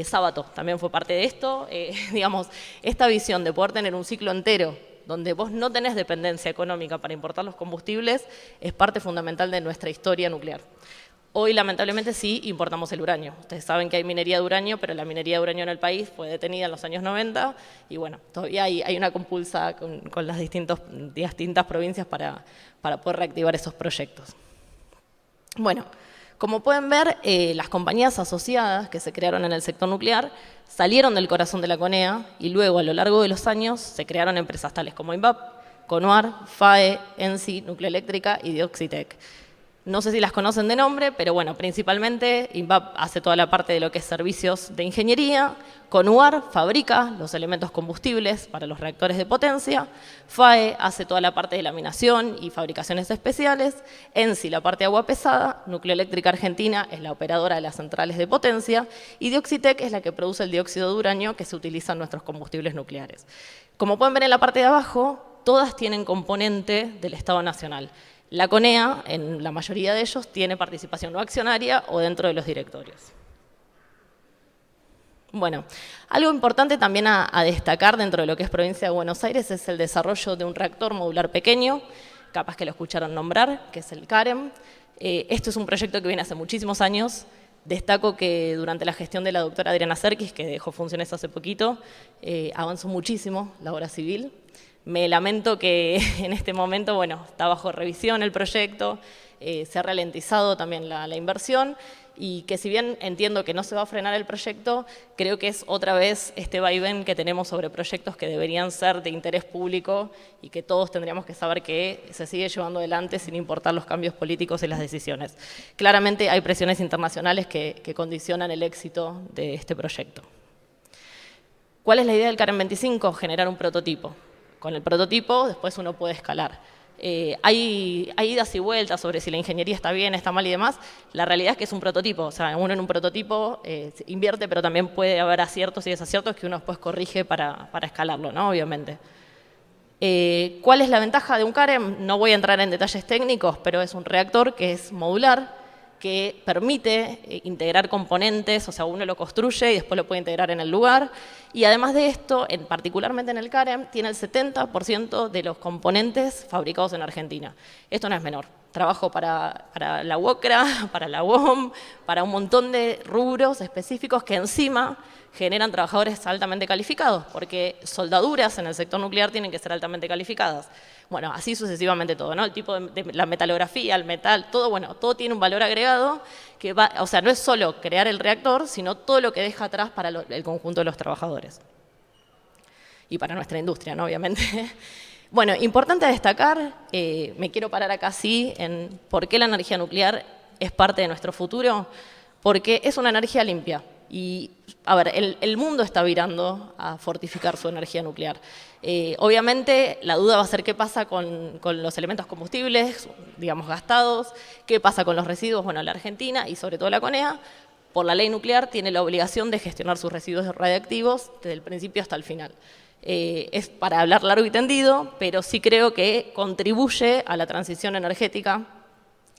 Sábato también fue parte de esto. Digamos, esta visión de poder tener un ciclo entero donde vos no tenés dependencia económica para importar los combustibles es parte fundamental de nuestra historia nuclear. Hoy, lamentablemente, sí importamos el uranio. Ustedes saben que hay minería de uranio, pero la minería de uranio en el país fue detenida en los años 90 y bueno, todavía hay una compulsa con las distintas provincias para poder reactivar esos proyectos. Bueno, como pueden ver, las compañías asociadas que se crearon en el sector nuclear salieron del corazón de la CONEA y luego, a lo largo de los años, se crearon empresas tales como INVAP, CONUAR, FAE, ENSI, Nucleoeléctrica y Dioxitec. No sé si las conocen de nombre, pero bueno, principalmente INVAP hace toda la parte de lo que es servicios de ingeniería, CONUAR fabrica los elementos combustibles para los reactores de potencia, FAE hace toda la parte de laminación y fabricaciones especiales, ENSI la parte de agua pesada, Nucleoeléctrica Argentina es la operadora de las centrales de potencia y Dioxitec es la que produce el dióxido de uranio que se utiliza en nuestros combustibles nucleares. Como pueden ver en la parte de abajo, todas tienen componente del Estado Nacional. La CONEA, en la mayoría de ellos, tiene participación no accionaria o dentro de los directorios. Bueno, algo importante también a destacar dentro de lo que es Provincia de Buenos Aires es el desarrollo de un reactor modular pequeño, capaz que lo escucharon nombrar, que es el CAREM. Esto es un proyecto que viene hace muchísimos años. Destaco que durante la gestión de la doctora Adriana Serkis, que dejó funciones hace poquito, avanzó muchísimo la obra civil. Me lamento que en este momento, bueno, está bajo revisión el proyecto, se ha ralentizado también la inversión y que si bien entiendo que no se va a frenar el proyecto, creo que es otra vez este vaivén que tenemos sobre proyectos que deberían ser de interés público y que todos tendríamos que saber que se sigue llevando adelante sin importar los cambios políticos y las decisiones. Claramente hay presiones internacionales que condicionan el éxito de este proyecto. ¿Cuál es la idea del CAREM 25? Generar un prototipo. Con el prototipo después uno puede escalar. Hay idas y vueltas sobre si la ingeniería está bien, está mal y demás. La realidad es que es un prototipo. O sea, uno en un prototipo invierte, pero también puede haber aciertos y desaciertos que uno después corrige para escalarlo, ¿no? Obviamente. ¿Cuál es la ventaja de un CAREM? No voy a entrar en detalles técnicos, pero es un reactor que es modular, que permite integrar componentes, o sea, uno lo construye y después lo puede integrar en el lugar. Y además de esto, particularmente en el CAREM, tiene el 70% de los componentes fabricados en Argentina. Esto no es menor. Trabajo para la UOCRA, para la UOM, para un montón de rubros específicos que encima generan trabajadores altamente calificados, porque soldaduras en el sector nuclear tienen que ser altamente calificadas. Bueno, así sucesivamente todo, ¿no? El tipo de la metalografía, el metal, todo, bueno, todo tiene un valor agregado que va, o sea, no es solo crear el reactor, sino todo lo que deja atrás para el conjunto de los trabajadores. Y para nuestra industria, ¿no? Obviamente. Bueno, importante destacar, me quiero parar acá sí, en por qué la energía nuclear es parte de nuestro futuro, porque es una energía limpia. Y, a ver, el mundo está virando a fortificar su energía nuclear. Obviamente, la duda va a ser qué pasa con los elementos combustibles, digamos, gastados, qué pasa con los residuos. Bueno, la Argentina y sobre todo la CONEA, por la ley nuclear, tiene la obligación de gestionar sus residuos radiactivos desde el principio hasta el final. Es para hablar largo y tendido, pero sí creo que contribuye a la transición energética.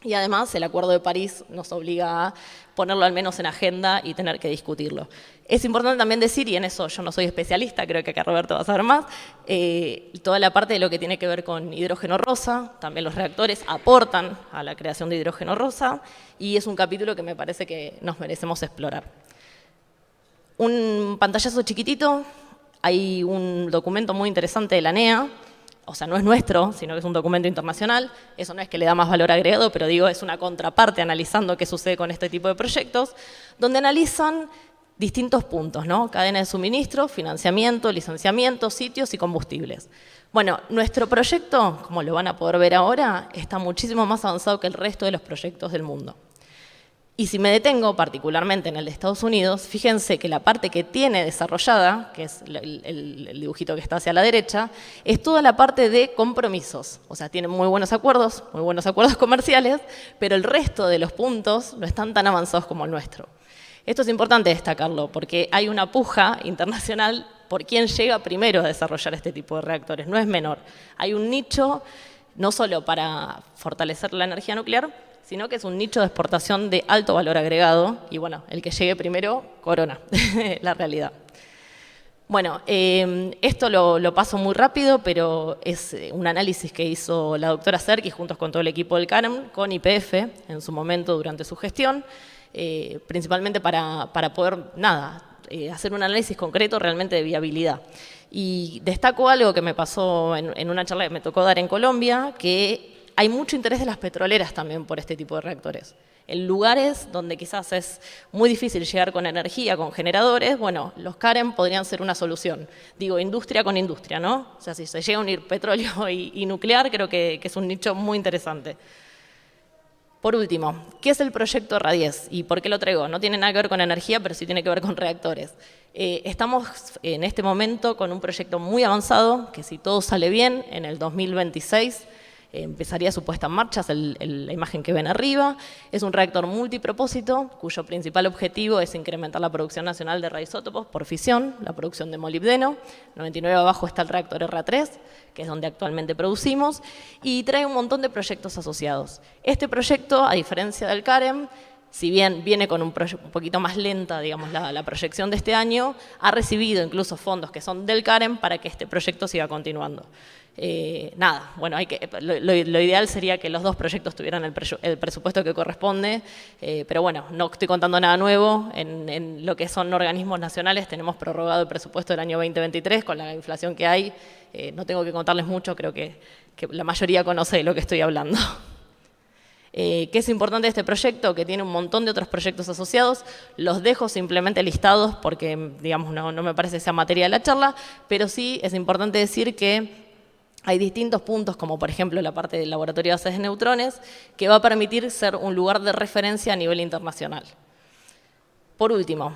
Y además el Acuerdo de París nos obliga a ponerlo al menos en agenda y tener que discutirlo. Es importante también decir, y en eso yo no soy especialista, creo que acá Roberto va a saber más, toda la parte de lo que tiene que ver con hidrógeno rosa, también los reactores aportan a la creación de hidrógeno rosa, y es un capítulo que me parece que nos merecemos explorar. Un pantallazo chiquitito, hay un documento muy interesante de la ANEA, o sea, no es nuestro, sino que es un documento internacional. Eso no es que le da más valor agregado, pero digo, es una contraparte analizando qué sucede con este tipo de proyectos, donde analizan distintos puntos, ¿no? Cadena de suministro, financiamiento, licenciamiento, sitios y combustibles. Bueno, nuestro proyecto, como lo van a poder ver ahora, está muchísimo más avanzado que el resto de los proyectos del mundo. Y si me detengo particularmente en el de Estados Unidos, fíjense que la parte que tiene desarrollada, que es el dibujito que está hacia la derecha, es toda la parte de compromisos. O sea, tienen muy buenos acuerdos comerciales, pero el resto de los puntos no están tan avanzados como el nuestro. Esto es importante destacarlo, porque hay una puja internacional por quién llega primero a desarrollar este tipo de reactores. No es menor. Hay un nicho, no solo para fortalecer la energía nuclear, sino que es un nicho de exportación de alto valor agregado, y bueno, el que llegue primero, corona, la realidad. Bueno, esto lo paso muy rápido, pero es un análisis que hizo la doctora Serki juntos con todo el equipo del CAREM, con YPF, en su momento durante su gestión, principalmente para poder, hacer un análisis concreto realmente de viabilidad. Y destaco algo que me pasó en una charla que me tocó dar en Colombia, que hay mucho interés de las petroleras también por este tipo de reactores. En lugares donde quizás es muy difícil llegar con energía, con generadores, bueno, los CAREM podrían ser una solución. Digo, industria con industria, ¿no? O sea, si se llega a unir petróleo y nuclear, creo que es un nicho muy interesante. Por último, ¿qué es el proyecto RA10 y por qué lo traigo? No tiene nada que ver con energía, pero sí tiene que ver con reactores. Estamos en este momento con un proyecto muy avanzado, que si todo sale bien, en el 2026, empezaría su puesta en marcha, es la imagen que ven arriba. Es un reactor multipropósito, cuyo principal objetivo es incrementar la producción nacional de radioisótopos por fisión, la producción de molibdeno. 99 abajo está el reactor RA3, que es donde actualmente producimos, y trae un montón de proyectos asociados. Este proyecto, a diferencia del CAREM, si bien viene con un poquito más lenta, digamos, la proyección de este año, ha recibido incluso fondos que son del CAREM para que este proyecto siga continuando. Bueno, lo ideal sería que los dos proyectos tuvieran el presupuesto que corresponde, pero bueno, no estoy contando nada nuevo. En lo que son organismos nacionales tenemos prorrogado el presupuesto del año 2023 con la inflación que hay. No tengo que contarles mucho, creo que la mayoría conoce de lo que estoy hablando. ¿Qué es importante de este proyecto? Que tiene un montón de otros proyectos asociados. Los dejo simplemente listados porque, digamos, no me parece que sea materia de la charla, pero sí es importante decir que hay distintos puntos, como por ejemplo la parte del laboratorio de bases de neutrones, que va a permitir ser un lugar de referencia a nivel internacional. Por último,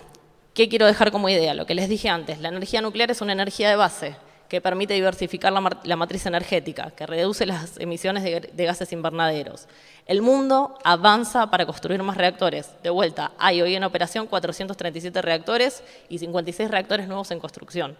¿qué quiero dejar como idea? Lo que les dije antes, la energía nuclear es una energía de base que permite diversificar la matriz energética, que reduce las emisiones de gases invernaderos. El mundo avanza para construir más reactores. De vuelta, hay hoy en operación 437 reactores y 56 reactores nuevos en construcción.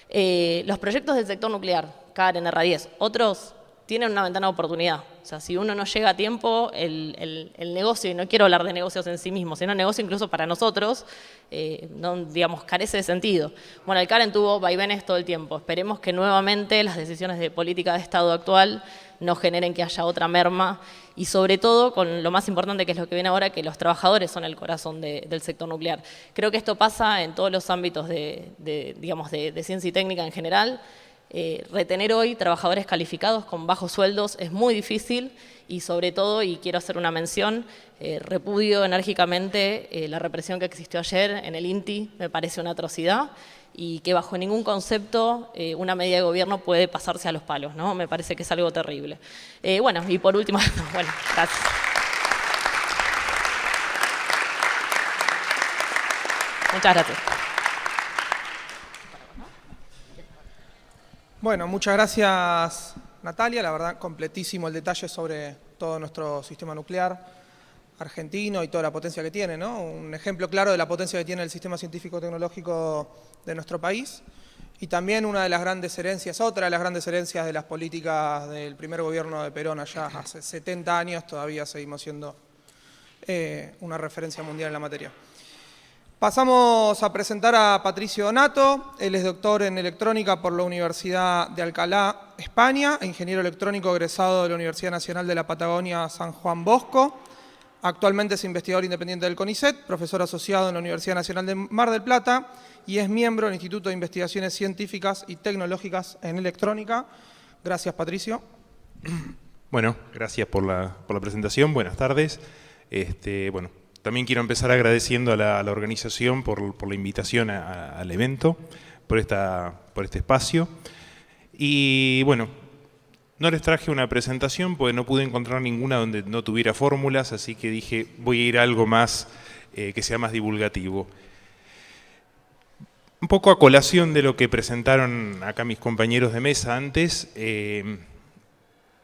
Los proyectos del sector nuclear, CAREN, RA10, otros tienen una ventana de oportunidad. O sea, si uno no llega a tiempo, el negocio, y no quiero hablar de negocios en sí mismo, sino negocio incluso para nosotros, digamos, carece de sentido. Bueno, el CAREN tuvo vaivenes todo el tiempo. Esperemos que nuevamente las decisiones de política de Estado actual no generen que haya otra merma y sobre todo con lo más importante que es lo que viene ahora, que los trabajadores son el corazón del sector nuclear. Creo que esto pasa en todos los ámbitos de ciencia y técnica en general. Retener hoy trabajadores calificados con bajos sueldos es muy difícil y sobre todo, y quiero hacer una mención, repudio enérgicamente la represión que existió ayer en el INTI, me parece una atrocidad y que bajo ningún concepto una medida de gobierno puede pasarse a los palos, ¿no? Me parece que es algo terrible. Bueno, y por último, bueno, gracias. Muchas gracias. Bueno, muchas gracias Natalia, la verdad completísimo el detalle sobre todo nuestro sistema nuclear argentino y toda la potencia que tiene, ¿no? Un ejemplo claro de la potencia que tiene el sistema científico-tecnológico de nuestro país y también una de las grandes herencias, otra de las grandes herencias de las políticas del primer gobierno de Perón allá hace 70 años, todavía seguimos siendo una referencia mundial en la materia. Pasamos a presentar a Patricio Donato. Él es doctor en electrónica por la Universidad de Alcalá, España, e ingeniero electrónico egresado de la Universidad Nacional de la Patagonia San Juan Bosco. Actualmente es investigador independiente del CONICET, profesor asociado en la Universidad Nacional de Mar del Plata y es miembro del Instituto de Investigaciones Científicas y Tecnológicas en Electrónica. Gracias, Patricio. Bueno, gracias por la presentación. Buenas tardes. Bueno, también quiero empezar agradeciendo a la organización por la invitación al evento, por este espacio. Y bueno, no les traje una presentación porque no pude encontrar ninguna donde no tuviera fórmulas, así que dije voy a ir a algo más que sea más divulgativo. Un poco a colación de lo que presentaron acá mis compañeros de mesa antes,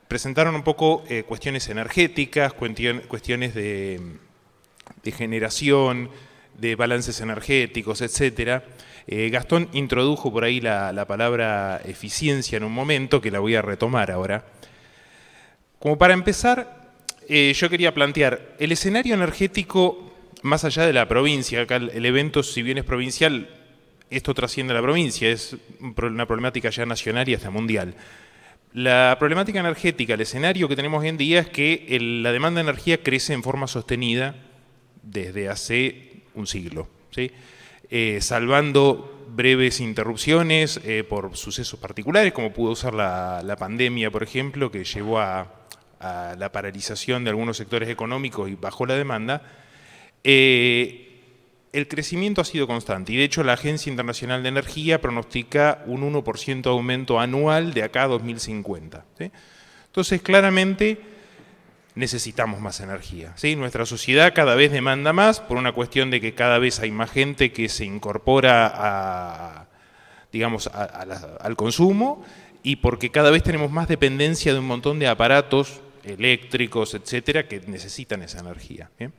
presentaron un poco cuestiones energéticas, cuestiones de generación, de balances energéticos, etc. Gastón introdujo por ahí la palabra eficiencia en un momento, que la voy a retomar ahora. Como para empezar, yo quería plantear el escenario energético más allá de la provincia. Acá el evento, si bien es provincial, esto trasciende a la provincia, es una problemática ya nacional y hasta mundial. La problemática energética, el escenario que tenemos hoy en día es que la demanda de energía crece en forma sostenida desde hace un siglo, ¿sí? Salvando breves interrupciones por sucesos particulares, como pudo ser la pandemia, por ejemplo, que llevó a la paralización de algunos sectores económicos y bajó la demanda. El crecimiento ha sido constante y de hecho la Agencia Internacional de Energía pronostica un 1% de aumento anual de acá a 2050, ¿sí? Entonces claramente necesitamos más energía, ¿sí? Nuestra sociedad cada vez demanda más por una cuestión de que cada vez hay más gente que se incorpora al consumo y porque cada vez tenemos más dependencia de un montón de aparatos eléctricos, etcétera, que necesitan esa energía, ¿bien?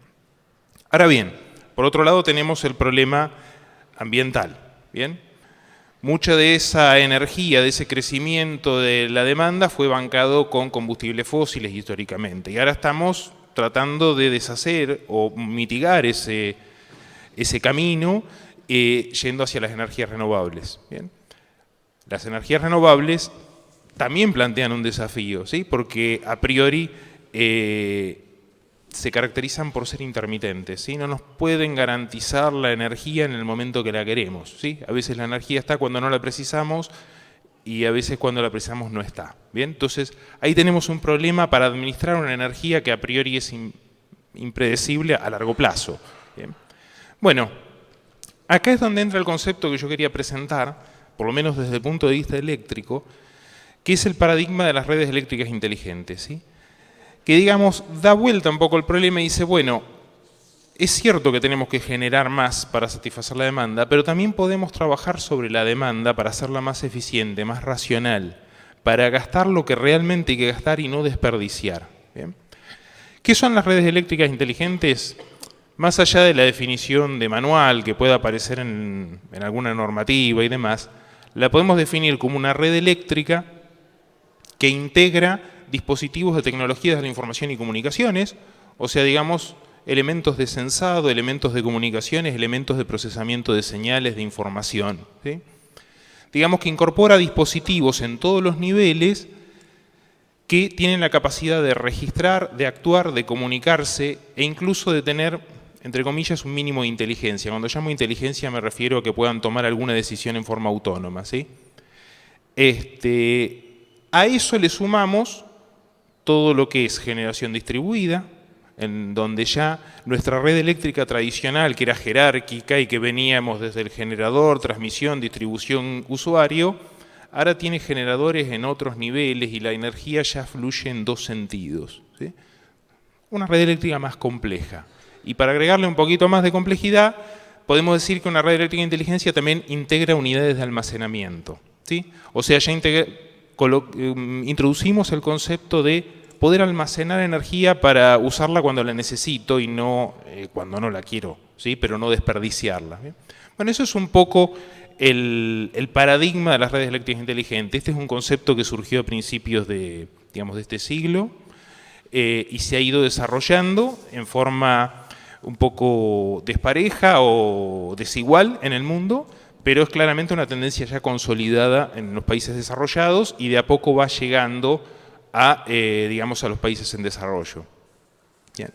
Ahora bien, por otro lado tenemos el problema ambiental, ¿bien? Mucha de esa energía, de ese crecimiento de la demanda fue bancado con combustibles fósiles históricamente. Y ahora estamos tratando de deshacer o mitigar ese camino yendo hacia las energías renovables, ¿bien? Las energías renovables también plantean un desafío, ¿sí? Porque a priori se caracterizan por ser intermitentes, ¿sí? No nos pueden garantizar la energía en el momento que la queremos, ¿sí? A veces la energía está cuando no la precisamos y a veces cuando la precisamos no está, ¿bien? Entonces ahí tenemos un problema para administrar una energía que a priori es impredecible a largo plazo, ¿bien? Bueno, acá es donde entra el concepto que yo quería presentar, por lo menos desde el punto de vista eléctrico, que es el paradigma de las redes eléctricas inteligentes, ¿sí? Que, digamos, da vuelta un poco el problema y dice, bueno, es cierto que tenemos que generar más para satisfacer la demanda, pero también podemos trabajar sobre la demanda para hacerla más eficiente, más racional, para gastar lo que realmente hay que gastar y no desperdiciar, ¿bien? ¿Qué son las redes eléctricas inteligentes? Más allá de la definición de manual que pueda aparecer en alguna normativa y demás, la podemos definir como una red eléctrica que integra dispositivos de tecnologías de la información y comunicaciones, o sea, digamos, elementos de sensado, elementos de comunicaciones, elementos de procesamiento de señales de información, ¿sí? Digamos que incorpora dispositivos en todos los niveles que tienen la capacidad de registrar, de actuar, de comunicarse e incluso de tener, entre comillas, un mínimo de inteligencia. Cuando llamo inteligencia me refiero a que puedan tomar alguna decisión en forma autónoma, ¿sí? A eso le sumamos todo lo que es generación distribuida, en donde ya nuestra red eléctrica tradicional, que era jerárquica y que veníamos desde el generador, transmisión, distribución, usuario, ahora tiene generadores en otros niveles y la energía ya fluye en dos sentidos, ¿sí? Una red eléctrica más compleja. Y para agregarle un poquito más de complejidad, podemos decir que una red eléctrica de inteligencia también integra unidades de almacenamiento, ¿sí? O sea, ya introducimos el concepto de poder almacenar energía para usarla cuando la necesito y no cuando no la quiero, ¿sí? Pero no desperdiciarla, ¿bien? Bueno, eso es un poco el paradigma de las redes eléctricas inteligentes. Este es un concepto que surgió a principios de este siglo y se ha ido desarrollando en forma un poco despareja o desigual en el mundo, pero es claramente una tendencia ya consolidada en los países desarrollados y de a poco va llegando a, a los países en desarrollo. Bien.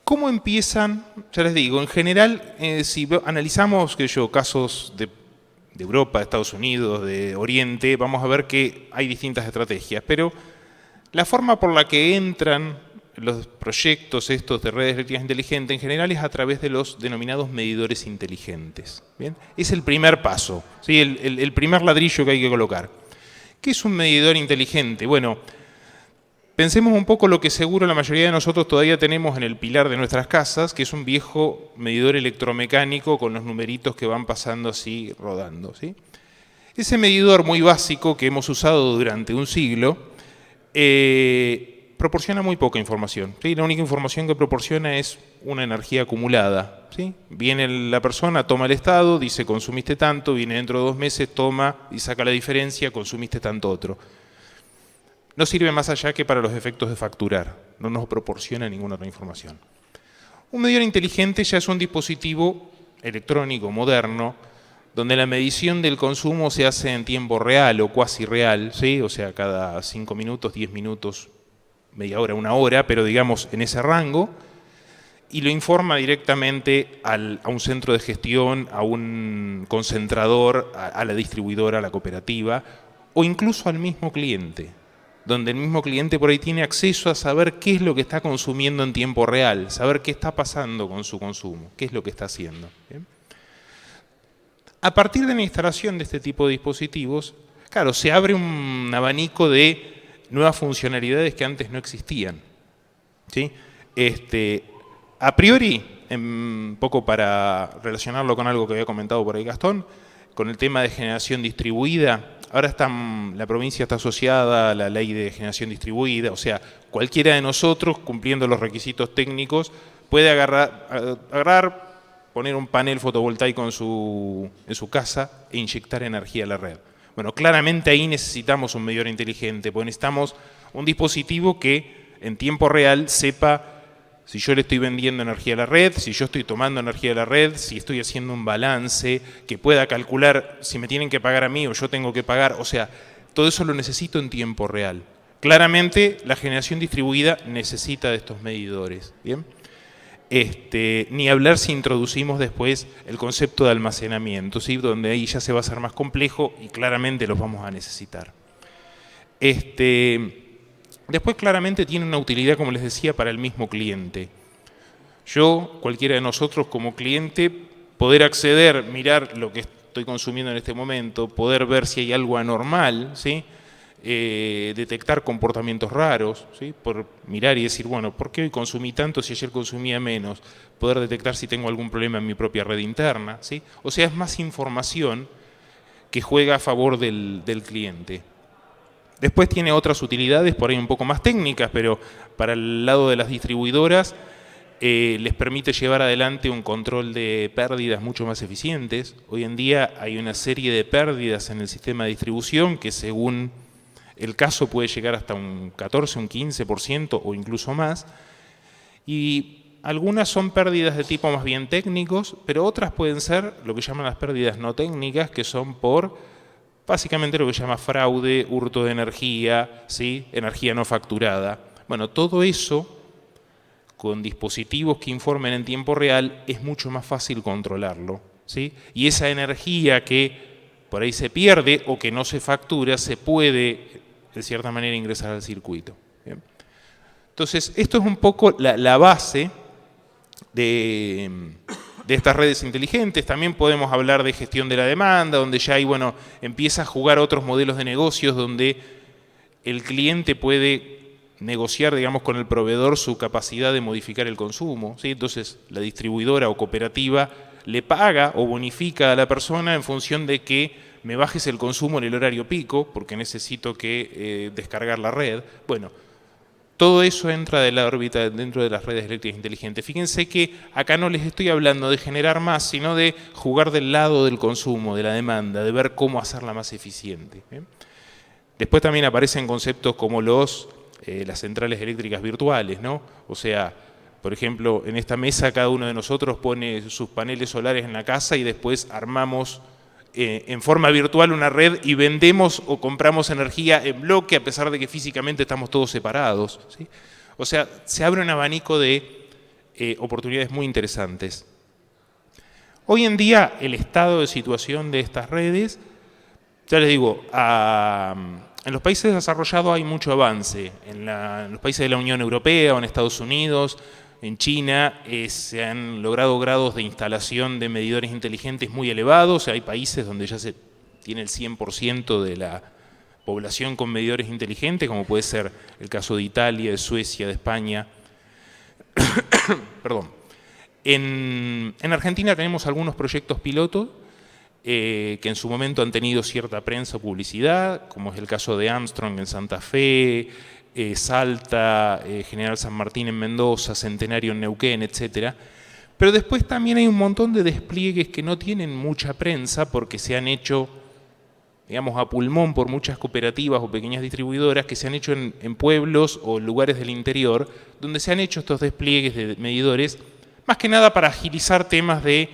¿Cómo empiezan? Ya les digo, en general, si analizamos casos de Europa, de Estados Unidos, de Oriente, vamos a ver que hay distintas estrategias, pero la forma por la que entran los proyectos estos de redes eléctricas inteligentes en general es a través de los denominados medidores inteligentes. ¿Bien? Es el primer paso, ¿sí? el primer ladrillo que hay que colocar. ¿Qué es un medidor inteligente? Bueno, pensemos un poco lo que seguro la mayoría de nosotros todavía tenemos en el pilar de nuestras casas, que es un viejo medidor electromecánico con los numeritos que van pasando así, rodando, ¿sí? Ese medidor muy básico que hemos usado durante un siglo proporciona muy poca información, ¿sí? La única información que proporciona es una energía acumulada, ¿sí? Viene la persona, toma el estado, dice consumiste tanto, viene dentro de 2 meses, toma y saca la diferencia, consumiste tanto otro. No sirve más allá que para los efectos de facturar, no nos proporciona ninguna otra información. Un medidor inteligente ya es un dispositivo electrónico moderno, donde la medición del consumo se hace en tiempo real o cuasi real, ¿sí? O sea, cada 5 minutos, 10 minutos, media hora, 1 hora, pero digamos en ese rango, y lo informa directamente a un centro de gestión, a un concentrador, a la distribuidora, a la cooperativa, o incluso al mismo cliente, donde el mismo cliente por ahí tiene acceso a saber qué es lo que está consumiendo en tiempo real, saber qué está pasando con su consumo, qué es lo que está haciendo. ¿Bien? A partir de la instalación de este tipo de dispositivos, claro, se abre un abanico de nuevas funcionalidades que antes no existían, ¿sí? A priori, un poco para relacionarlo con algo que había comentado por ahí Gastón, con el tema de generación distribuida, ahora la provincia está asociada a la ley de generación distribuida, o sea, cualquiera de nosotros, cumpliendo los requisitos técnicos, puede agarrar, poner un panel fotovoltaico en su casa e inyectar energía a la red. Bueno, claramente ahí necesitamos un medidor inteligente, porque necesitamos un dispositivo que en tiempo real sepa si yo le estoy vendiendo energía a la red, si yo estoy tomando energía de la red, si estoy haciendo un balance, que pueda calcular si me tienen que pagar a mí o yo tengo que pagar, o sea, todo eso lo necesito en tiempo real. Claramente la generación distribuida necesita de estos medidores, ¿bien? Ni hablar si introducimos después el concepto de almacenamiento, ¿sí? Donde ahí ya se va a hacer más complejo y claramente los vamos a necesitar. Después claramente tiene una utilidad, como les decía, para el mismo cliente. Yo, cualquiera de nosotros como cliente, poder acceder, mirar lo que estoy consumiendo en este momento, poder ver si hay algo anormal, ¿sí? Detectar comportamientos raros, ¿sí? Por mirar y decir, bueno, ¿por qué hoy consumí tanto si ayer consumía menos? Poder detectar si tengo algún problema en mi propia red interna, ¿sí? O sea, es más información que juega a favor del cliente. Después tiene otras utilidades, por ahí un poco más técnicas, pero para el lado de las distribuidoras les permite llevar adelante un control de pérdidas mucho más eficientes. Hoy en día hay una serie de pérdidas en el sistema de distribución que según el caso puede llegar hasta un 14, un 15% o incluso más. Y algunas son pérdidas de tipo más bien técnicos, pero otras pueden ser lo que llaman las pérdidas no técnicas, que son por básicamente lo que se llama fraude, hurto de energía, ¿sí? Energía no facturada. Bueno, todo eso con dispositivos que informen en tiempo real es mucho más fácil controlarlo, ¿sí? Y esa energía que por ahí se pierde o que no se factura se puede de cierta manera ingresar al circuito. ¿Bien? Entonces, esto es un poco la base de estas redes inteligentes. También podemos hablar de gestión de la demanda, donde ya hay, bueno, empieza a jugar otros modelos de negocios donde el cliente puede negociar, digamos, con el proveedor su capacidad de modificar el consumo, ¿sí? Entonces, la distribuidora o cooperativa le paga o bonifica a la persona en función de que me bajes el consumo en el horario pico, porque necesito que descargar la red. Bueno, todo eso entra de la órbita dentro de las redes eléctricas inteligentes. Fíjense que acá no les estoy hablando de generar más, sino de jugar del lado del consumo, de la demanda, de ver cómo hacerla más eficiente. ¿Bien? Después también aparecen conceptos como las centrales eléctricas virtuales, ¿no? O sea, por ejemplo, en esta mesa cada uno de nosotros pone sus paneles solares en la casa y después armamos en forma virtual una red y vendemos o compramos energía en bloque a pesar de que físicamente estamos todos separados, ¿sí? O sea, se abre un abanico de oportunidades muy interesantes. Hoy en día el estado de situación de estas redes, ya les digo, en los países desarrollados hay mucho avance. En los países de la Unión Europea o en Estados Unidos, en China, se han logrado grados de instalación de medidores inteligentes muy elevados. Hay países donde ya se tiene el 100% de la población con medidores inteligentes, como puede ser el caso de Italia, de Suecia, de España. Perdón. En Argentina tenemos algunos proyectos pilotos que en su momento han tenido cierta prensa o publicidad, como es el caso de Armstrong en Santa Fe, Salta, General San Martín en Mendoza, Centenario en Neuquén, etc. Pero después también hay un montón de despliegues que no tienen mucha prensa porque se han hecho, digamos, a pulmón por muchas cooperativas o pequeñas distribuidoras que se han hecho en pueblos o lugares del interior, donde se han hecho estos despliegues de medidores, más que nada para agilizar temas de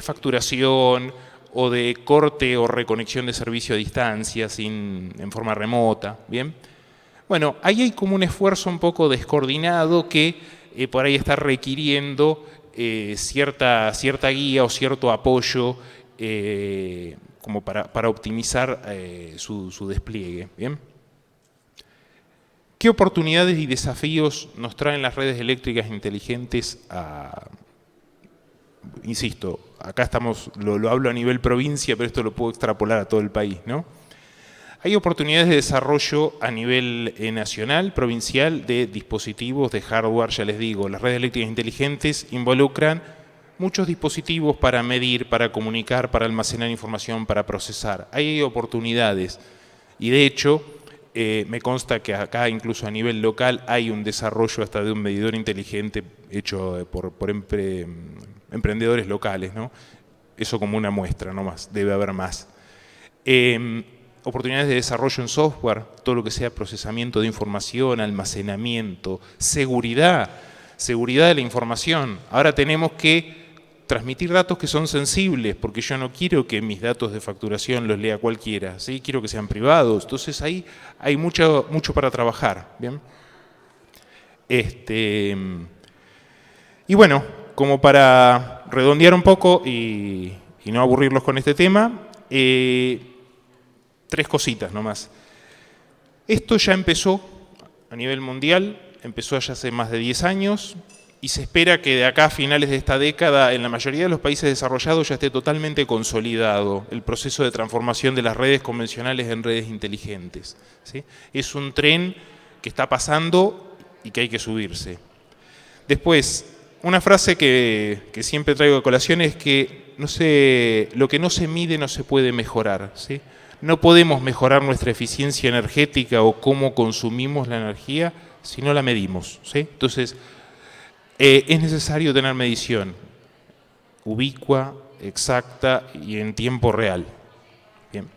facturación o de corte o reconexión de servicio a distancia en forma remota, ¿bien? Bueno, ahí hay como un esfuerzo un poco descoordinado que por ahí está requiriendo cierta guía o cierto apoyo como para optimizar su despliegue, ¿bien? ¿Qué oportunidades y desafíos nos traen las redes eléctricas inteligentes insisto, acá lo hablo a nivel provincia, pero esto lo puedo extrapolar a todo el país, ¿no? Hay oportunidades de desarrollo a nivel nacional, provincial, de dispositivos, de hardware, ya les digo. Las redes eléctricas inteligentes involucran muchos dispositivos para medir, para comunicar, para almacenar información, para procesar. Hay oportunidades y de hecho me consta que acá incluso a nivel local hay un desarrollo hasta de un medidor inteligente hecho por emprendedores locales, ¿no? Eso como una muestra, no más, debe haber más. Oportunidades de desarrollo en software, todo lo que sea procesamiento de información, almacenamiento, seguridad de la información. Ahora tenemos que transmitir datos que son sensibles, porque yo no quiero que mis datos de facturación los lea cualquiera, ¿sí? Quiero que sean privados. Entonces ahí hay mucho para trabajar, ¿bien? Y bueno, como para redondear un poco y no aburrirlos con este tema, 3 cositas nomás. Esto ya empezó a nivel mundial, empezó ya hace más de 10 años y se espera que de acá a finales de esta década en la mayoría de los países desarrollados ya esté totalmente consolidado el proceso de transformación de las redes convencionales en redes inteligentes, ¿sí? Es un tren que está pasando y que hay que subirse. Después, una frase que siempre traigo a colación es que lo que no se mide no se puede mejorar, ¿sí? No podemos mejorar nuestra eficiencia energética o cómo consumimos la energía si no la medimos, ¿sí? Entonces, es necesario tener medición ubicua, exacta y en tiempo real. Bien.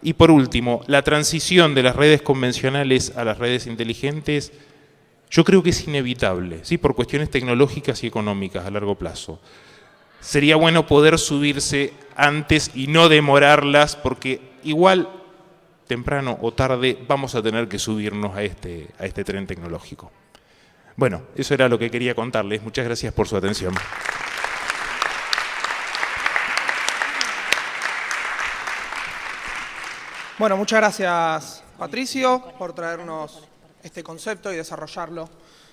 Y por último, la transición de las redes convencionales a las redes inteligentes, yo creo que es inevitable, ¿sí? Por cuestiones tecnológicas y económicas a largo plazo. Sería bueno poder subirse antes y no demorarlas, porque igual, temprano o tarde, vamos a tener que subirnos a este tren tecnológico. Bueno, eso era lo que quería contarles. Muchas gracias por su atención. Bueno, muchas gracias, Patricio, por traernos este concepto y desarrollarlo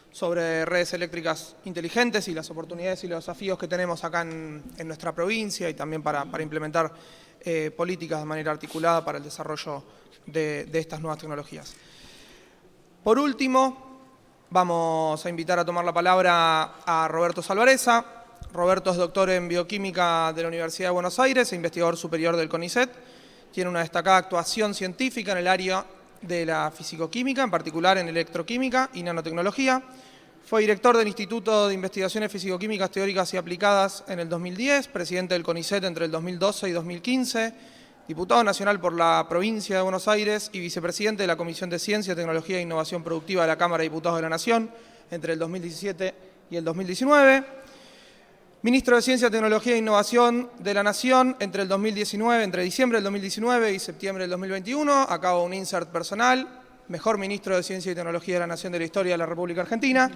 sobre redes eléctricas inteligentes y las oportunidades y los desafíos que tenemos acá en nuestra provincia y también para implementar políticas de manera articulada para el desarrollo de estas nuevas tecnologías. Por último, vamos a invitar a tomar la palabra a Roberto Salvarezza. Roberto es doctor en bioquímica de la Universidad de Buenos Aires e investigador superior del CONICET. Tiene una destacada actuación científica en el área de la fisicoquímica, en particular en electroquímica y nanotecnología. Fue director del Instituto de Investigaciones Fisicoquímicas Teóricas y Aplicadas en el 2010, presidente del CONICET entre el 2012 y 2015, diputado nacional por la provincia de Buenos Aires y vicepresidente de la Comisión de Ciencia, Tecnología e Innovación Productiva de la Cámara de Diputados de la Nación entre el 2017 y el 2019. Ministro de Ciencia, Tecnología e Innovación de la Nación entre diciembre del 2019 y septiembre del 2021. Acabo un insert personal. Mejor ministro de Ciencia y Tecnología de la Nación de la historia de la República Argentina.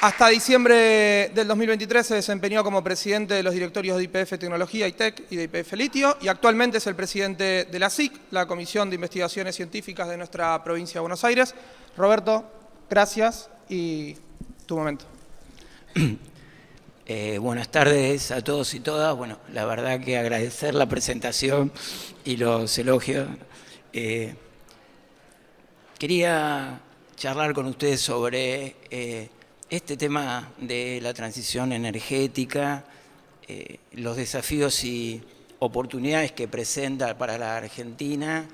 Hasta diciembre del 2023 se desempeñó como presidente de los directorios de YPF Tecnología y TEC y de YPF Litio y actualmente es el presidente de la SIC, la Comisión de Investigaciones Científicas de nuestra provincia de Buenos Aires. Roberto, gracias y tu momento. Buenas tardes a todos y todas. Bueno, la verdad que agradecer la presentación y los elogios. Quería charlar con ustedes sobre este tema de la transición energética, los desafíos y oportunidades que presenta para la Argentina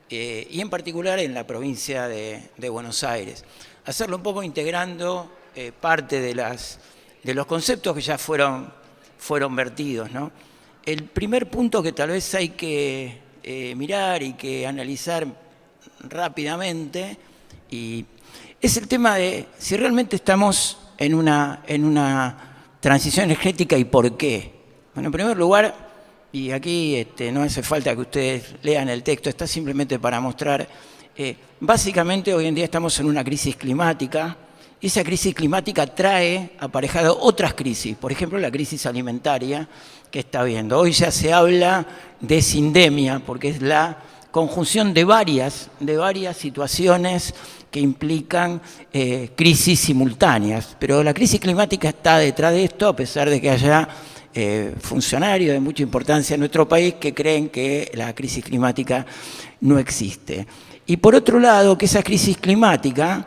y en particular en la provincia de Buenos Aires. Hacerlo un poco integrando parte de los conceptos que ya fueron vertidos, ¿no? El primer punto que tal vez hay que mirar y que analizar rápidamente es el tema de si realmente estamos en una transición energética y por qué. Bueno, en primer lugar, y aquí no hace falta que ustedes lean el texto, está simplemente para mostrar, básicamente hoy en día estamos en una crisis climática, y esa crisis climática trae aparejado otras crisis, por ejemplo la crisis alimentaria que está habiendo. Hoy ya se habla de sindemia, porque es la conjunción de varias situaciones que implican crisis simultáneas. Pero la crisis climática está detrás de esto, a pesar de que haya funcionarios de mucha importancia en nuestro país que creen que la crisis climática no existe. Y por otro lado, que esa crisis climática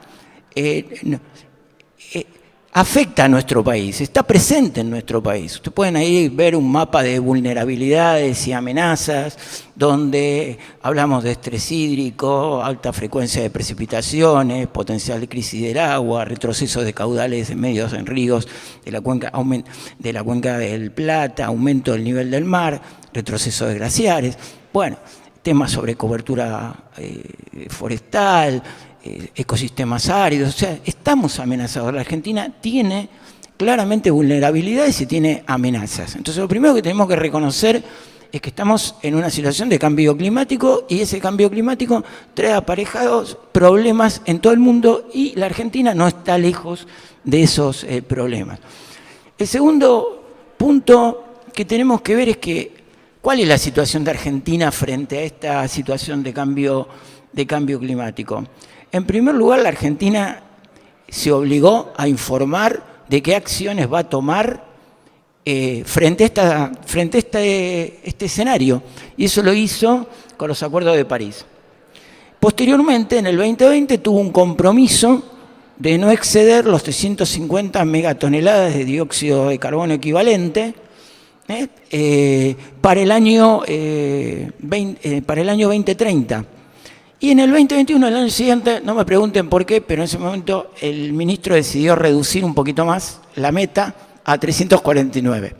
afecta a nuestro país, está presente en nuestro país. Ustedes pueden ahí ver un mapa de vulnerabilidades y amenazas, donde hablamos de estrés hídrico, alta frecuencia de precipitaciones, potencial de crisis del agua, retroceso de caudales de medios en ríos de la cuenca del Plata, aumento del nivel del mar, retroceso de glaciares. Bueno, temas sobre cobertura forestal, ecosistemas áridos, o sea, estamos amenazados. La Argentina tiene claramente vulnerabilidades y tiene amenazas. Entonces, lo primero que tenemos que reconocer es que estamos en una situación de cambio climático y ese cambio climático trae aparejados problemas en todo el mundo y la Argentina no está lejos de esos problemas. El segundo punto que tenemos que ver es que ¿cuál es la situación de Argentina frente a esta situación de cambio climático? En primer lugar, la Argentina se obligó a informar de qué acciones va a tomar frente a este escenario, y eso lo hizo con los acuerdos de París. Posteriormente, en el 2020, tuvo un compromiso de no exceder los 350 megatoneladas de dióxido de carbono equivalente para el año 2030. Y en el 2021, el año siguiente, no me pregunten por qué, pero en ese momento el ministro decidió reducir un poquito más la meta a 349.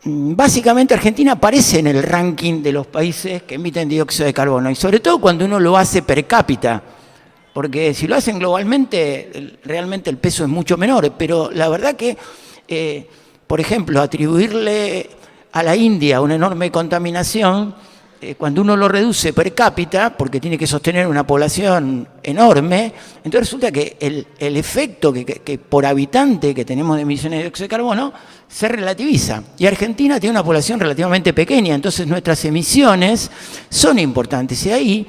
Básicamente Argentina aparece en el ranking de los países que emiten dióxido de carbono, y sobre todo cuando uno lo hace per cápita, porque si lo hacen globalmente, realmente el peso es mucho menor, pero la verdad que, por ejemplo, atribuirle a la India una enorme contaminación, cuando uno lo reduce per cápita, porque tiene que sostener una población enorme, entonces resulta que el efecto que por habitante que tenemos de emisiones de dióxido de carbono se relativiza. Y Argentina tiene una población relativamente pequeña, entonces nuestras emisiones son importantes. Y ahí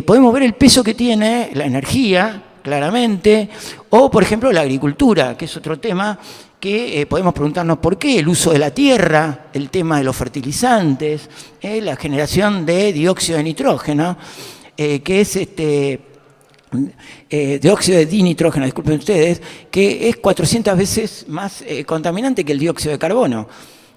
podemos ver el peso que tiene la energía, claramente, o por ejemplo la agricultura, que es otro tema que podemos preguntarnos por qué, el uso de la tierra, el tema de los fertilizantes, la generación de dióxido de nitrógeno, que es dióxido de dinitrógeno, disculpen ustedes, que es 400 veces más contaminante que el dióxido de carbono.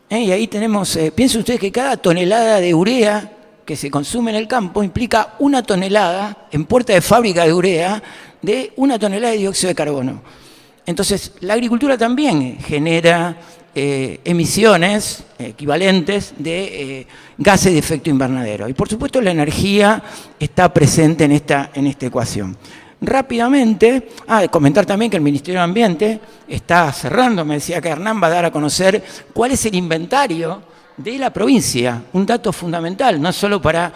Y ahí tenemos, piensen ustedes que cada tonelada de urea que se consume en el campo implica una tonelada, en puerta de fábrica de urea, de una tonelada de dióxido de carbono. Entonces, la agricultura también genera emisiones equivalentes de gases de efecto invernadero. Y por supuesto la energía está presente en esta ecuación. Rápidamente, comentar también que el Ministerio de Ambiente está cerrando, me decía que Hernán va a dar a conocer cuál es el inventario de la provincia, un dato fundamental, no solo para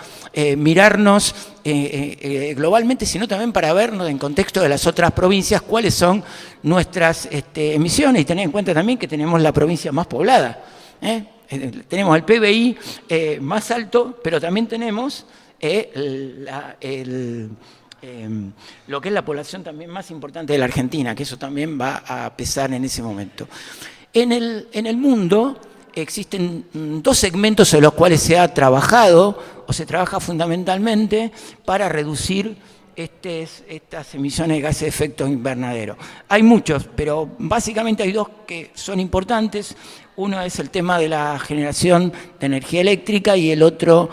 mirarnos globalmente, sino también para vernos en contexto de las otras provincias, cuáles son nuestras emisiones, y tener en cuenta también que tenemos la provincia más poblada. Tenemos el PBI más alto, pero también tenemos lo que es la población también más importante de la Argentina, que eso también va a pesar en ese momento. En el mundo existen dos segmentos en los cuales se ha trabajado o se trabaja fundamentalmente para reducir estas emisiones de gases de efecto invernadero. Hay muchos, pero básicamente hay dos que son importantes. Uno es el tema de la generación de energía eléctrica y el otro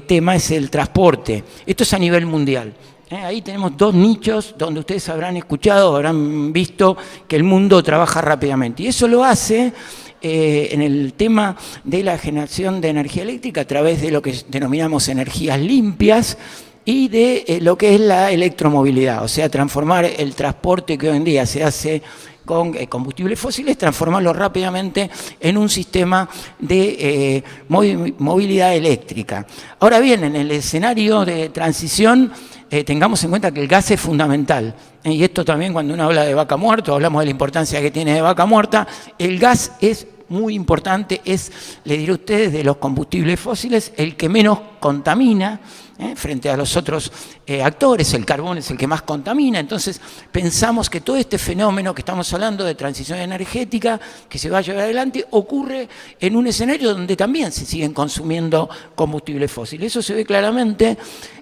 tema es el transporte. Esto es a nivel mundial. Ahí tenemos dos nichos donde ustedes habrán escuchado, habrán visto que el mundo trabaja rápidamente. Y eso lo hace en el tema de la generación de energía eléctrica a través de lo que denominamos energías limpias y de lo que es la electromovilidad, o sea, transformar el transporte que hoy en día se hace con combustibles fósiles, transformarlo rápidamente en un sistema de movilidad eléctrica. Ahora bien, en el escenario de transición, tengamos en cuenta que el gas es fundamental. Y esto también cuando uno habla de Vaca Muerta, hablamos de la importancia que tiene de Vaca Muerta, el gas es muy importante, es, le diré a ustedes, de los combustibles fósiles, el que menos contamina frente a los otros actores. El carbón es el que más contamina. Entonces pensamos que todo este fenómeno que estamos hablando de transición energética que se va a llevar adelante ocurre en un escenario donde también se siguen consumiendo combustibles fósiles. Eso se ve claramente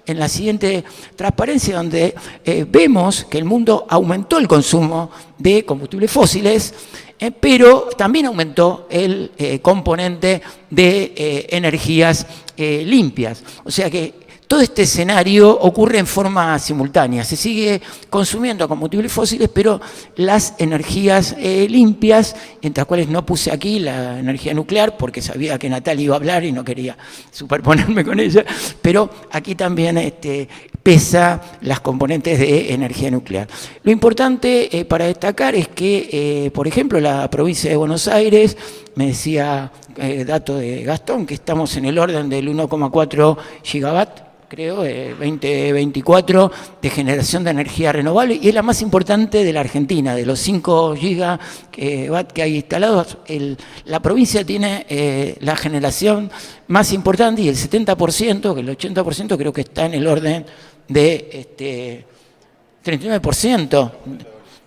en la siguiente transparencia, donde vemos que el mundo aumentó el consumo de combustibles fósiles, pero también aumentó el componente de energías limpias. O sea que todo este escenario ocurre en forma simultánea. Se sigue consumiendo combustibles fósiles, pero las energías limpias, entre las cuales no puse aquí la energía nuclear, porque sabía que Natalia iba a hablar y no quería superponerme con ella, pero aquí también pesa las componentes de energía nuclear. Lo importante para destacar es que, por ejemplo, la provincia de Buenos Aires, me decía dato de Gastón, que estamos en el orden del 1,4 gigawatt, creo, 2024, de generación de energía renovable, y es la más importante de la Argentina. De los 5 gigawatt que hay instalados, la provincia tiene la generación más importante, y el 70%, que el 80% creo que está en el orden de 39%.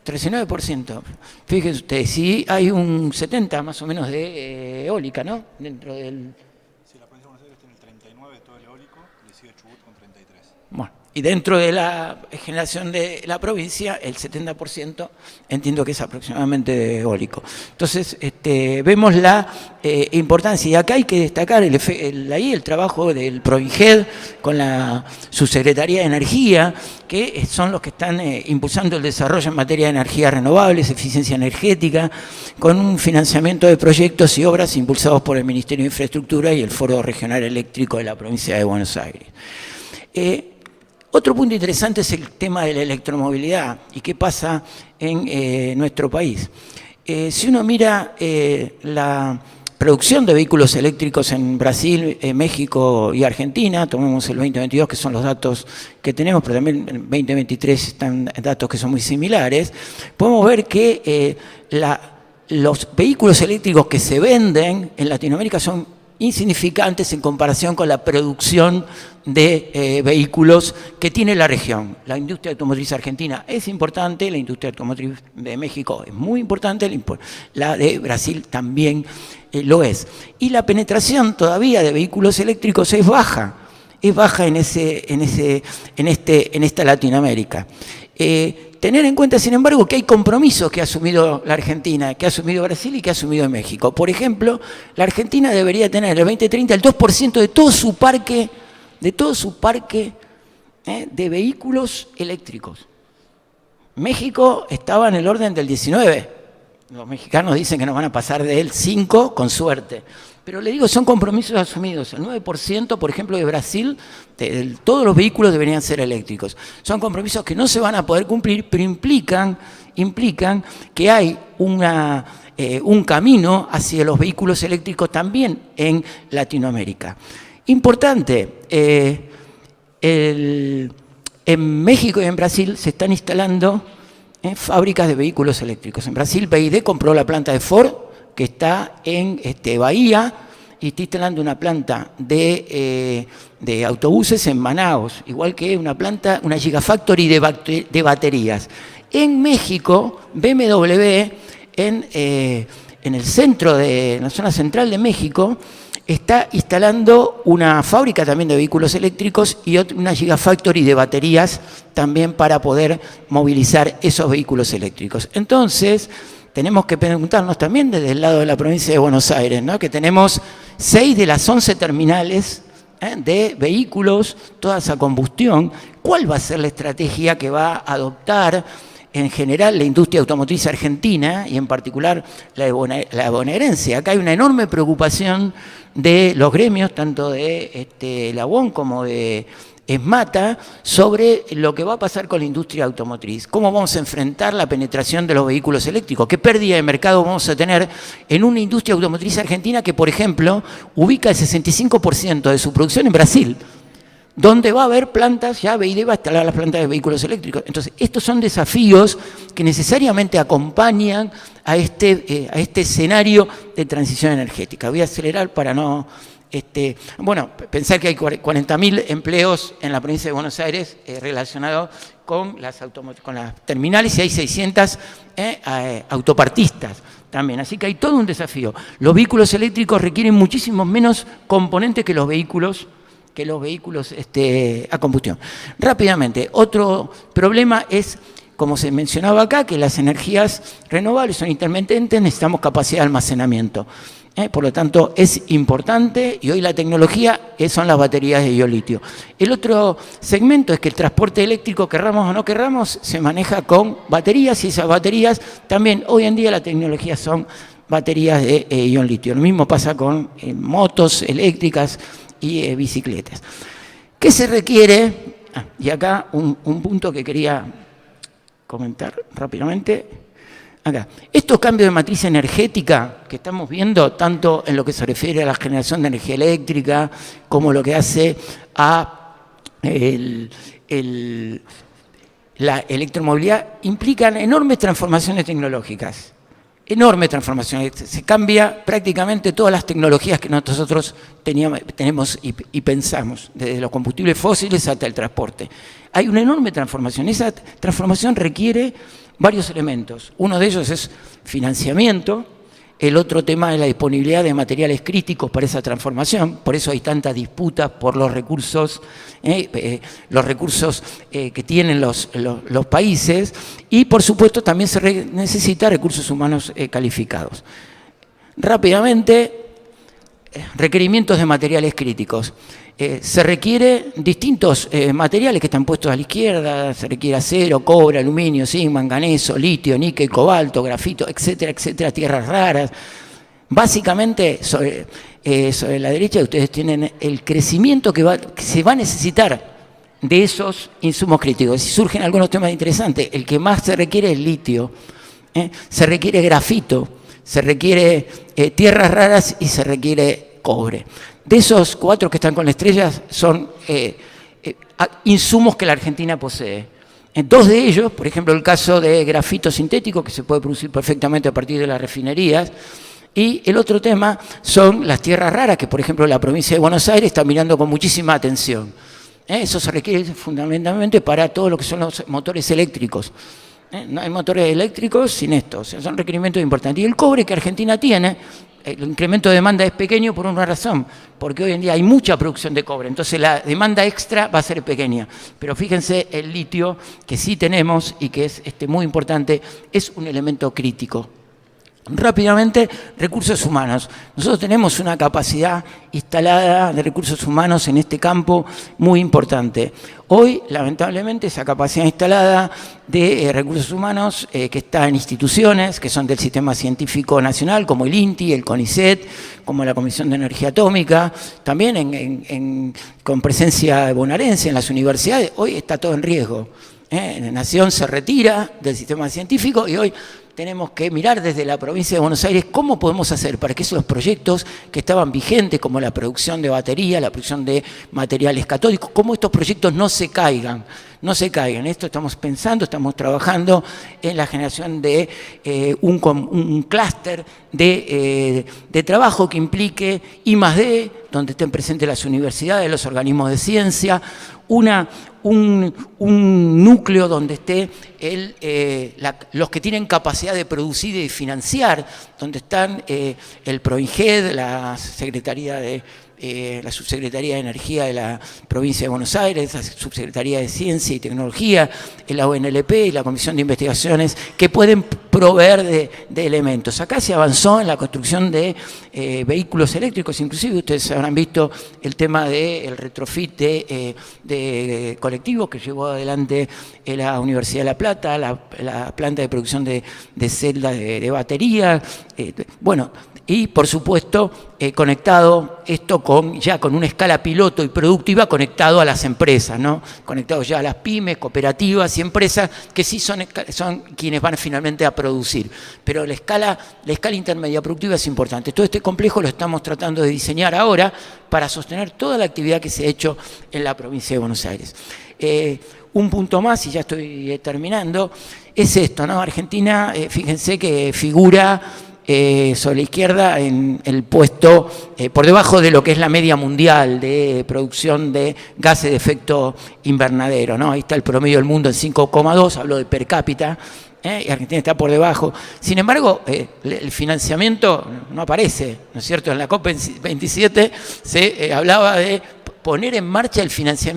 39%. Fíjense ustedes, sí hay un 70% más o menos de eólica, ¿no? Dentro del... Sí, la provincia de Buenos Aires tiene el 39% de todo el eólico, le sigue Chubut con 33%. Bueno, y dentro de la generación de la provincia, el 70% entiendo que es aproximadamente eólico. Entonces, vemos la importancia, y acá hay que destacar ahí el trabajo del Proinged con la Subsecretaría de Energía, que son los que están impulsando el desarrollo en materia de energías renovables, eficiencia energética, con un financiamiento de proyectos y obras impulsados por el Ministerio de Infraestructura y el Foro Regional Eléctrico de la provincia de Buenos Aires. Otro punto interesante es el tema de la electromovilidad y qué pasa en nuestro país. Si uno mira la producción de vehículos eléctricos en Brasil, México y Argentina, tomemos el 2022, que son los datos que tenemos, pero también en 2023 están datos que son muy similares, podemos ver que los vehículos eléctricos que se venden en Latinoamérica son insignificantes en comparación con la producción de vehículos que tiene la región. La industria automotriz argentina es importante, la industria automotriz de México es muy importante, la de Brasil también lo es. Y la penetración todavía de vehículos eléctricos es baja. es baja en esta Latinoamérica. Tener en cuenta, sin embargo, que hay compromisos que ha asumido la Argentina, que ha asumido Brasil y que ha asumido México. Por ejemplo, la Argentina debería tener en el 2030 el 2% de todo su parque de vehículos eléctricos. México estaba en el orden del 19%. Los mexicanos dicen que nos van a pasar del 5% con suerte. Pero le digo, son compromisos asumidos. El 9%, por ejemplo, de Brasil, todos los vehículos deberían ser eléctricos. Son compromisos que no se van a poder cumplir, pero implican que hay un camino hacia los vehículos eléctricos también en Latinoamérica. Importante, en México y en Brasil se están instalando fábricas de vehículos eléctricos. En Brasil, BYD compró la planta de Ford, que está en Bahía, y está instalando una planta de autobuses en Manaus, igual que una Gigafactory de baterías. En México, BMW, en el centro en la zona central de México, está instalando una fábrica también de vehículos eléctricos y una Gigafactory de baterías también para poder movilizar esos vehículos eléctricos. Entonces, tenemos que preguntarnos también desde el lado de la provincia de Buenos Aires, ¿no? Que tenemos 6 de las 11 terminales de vehículos, todas a combustión. ¿Cuál va a ser la estrategia que va a adoptar en general la industria automotriz argentina y en particular la bonaerense? Acá hay una enorme preocupación de los gremios, tanto de la UON como de ESMATA, sobre lo que va a pasar con la industria automotriz. ¿Cómo vamos a enfrentar la penetración de los vehículos eléctricos? ¿Qué pérdida de mercado vamos a tener en una industria automotriz argentina que, por ejemplo, ubica el 65% de su producción en Brasil, donde va a haber plantas, ya BYD va a instalar las plantas de vehículos eléctricos? Entonces, estos son desafíos que necesariamente acompañan a este escenario de transición energética. Voy a acelerar para no... pensar que hay 40.000 empleos en la provincia de Buenos Aires relacionados con las terminales y hay 600 autopartistas también. Así que hay todo un desafío. Los vehículos eléctricos requieren muchísimos menos componentes que los vehículos a combustión. Rápidamente, otro problema es, como se mencionaba acá, que las energías renovables son intermitentes, necesitamos capacidad de almacenamiento. Por lo tanto, es importante, y hoy la tecnología son las baterías de iodo-litio. El otro segmento es que el transporte eléctrico, querramos o no querramos, se maneja con baterías, y esas baterías también, hoy en día la tecnología son baterías de iodo-litio. Lo mismo pasa con motos eléctricas y bicicletas. ¿Qué se requiere? Y acá un punto que quería comentar rápidamente. Acá, estos cambios de matriz energética que estamos viendo, tanto en lo que se refiere a la generación de energía eléctrica, como lo que hace a la electromovilidad, implican enormes transformaciones tecnológicas. Enormes transformaciones. Se cambia prácticamente todas las tecnologías que nosotros tenemos y pensamos, desde los combustibles fósiles hasta el transporte. Hay una enorme transformación. Esa transformación requiere varios elementos. Uno de ellos es financiamiento. El otro tema es la disponibilidad de materiales críticos para esa transformación. Por eso hay tantas disputas por los recursos que tienen los países. Y, por supuesto, también se necesita recursos humanos calificados. Rápidamente, requerimientos de materiales críticos. Se requiere distintos materiales que están puestos a la izquierda. Se requiere acero, cobre, aluminio, zinc, manganeso, litio, níquel, cobalto, grafito, etcétera, etcétera, tierras raras. Básicamente, sobre la derecha ustedes tienen el crecimiento que se va a necesitar de esos insumos críticos. Y surgen algunos temas interesantes. El que más se requiere es litio, se requiere grafito, se requiere tierras raras y se requiere cobre. De esos 4 que están con estrellas son insumos que la Argentina posee. 2 de ellos, por ejemplo, el caso de grafito sintético, que se puede producir perfectamente a partir de las refinerías. Y el otro tema son las tierras raras, que por ejemplo la provincia de Buenos Aires está mirando con muchísima atención. Eso se requiere fundamentalmente para todo lo que son los motores eléctricos. No hay motores eléctricos sin esto, o sea, son requerimientos importantes. Y el cobre que Argentina tiene, el incremento de demanda es pequeño por una razón, porque hoy en día hay mucha producción de cobre, entonces la demanda extra va a ser pequeña. Pero fíjense, el litio que sí tenemos y que es muy importante, es un elemento crítico. Rápidamente, recursos humanos. Nosotros tenemos una capacidad instalada de recursos humanos en este campo muy importante. Hoy, lamentablemente, esa capacidad instalada de recursos humanos que está en instituciones que son del sistema científico nacional, como el INTI, el CONICET, como la Comisión de Energía Atómica, también con presencia bonaerense en las universidades, hoy está todo en riesgo. La Nación se retira del sistema científico y hoy tenemos que mirar desde la provincia de Buenos Aires cómo podemos hacer para que esos proyectos que estaban vigentes, como la producción de batería, la producción de materiales catódicos, cómo estos proyectos no se caigan. Esto estamos pensando, estamos trabajando en la generación de un clúster de trabajo que implique I+D, donde estén presentes las universidades, los organismos de ciencia, un núcleo donde esté los que tienen capacidad de producir y financiar, donde están el PROINGED, la Secretaría la Subsecretaría de Energía de la Provincia de Buenos Aires, la Subsecretaría de Ciencia y Tecnología, la ONLP y la Comisión de Investigaciones, que pueden proveer de elementos. Acá se avanzó en la construcción de vehículos eléctricos, inclusive ustedes habrán visto el tema del retrofit de colectivos que llevó adelante la Universidad de La Plata, la planta de producción de celdas de batería, y por supuesto conectado esto ya con una escala piloto y productiva, conectado a las empresas, ¿no? Conectado ya a las pymes, cooperativas y empresas que sí son quienes van finalmente a producir. Pero la escala intermedia productiva es importante. Todo este complejo lo estamos tratando de diseñar ahora para sostener toda la actividad que se ha hecho en la provincia de Buenos Aires. Un punto más, y ya estoy terminando, es esto, ¿no? Argentina, fíjense que figura sobre la izquierda en el puesto por debajo de lo que es la media mundial de producción de gases de efecto invernadero, ¿no? Ahí está el promedio del mundo en 5,2, hablo de per cápita, y Argentina está por debajo. Sin embargo, el financiamiento no aparece, ¿no es cierto? En la COP27 se hablaba de poner en marcha el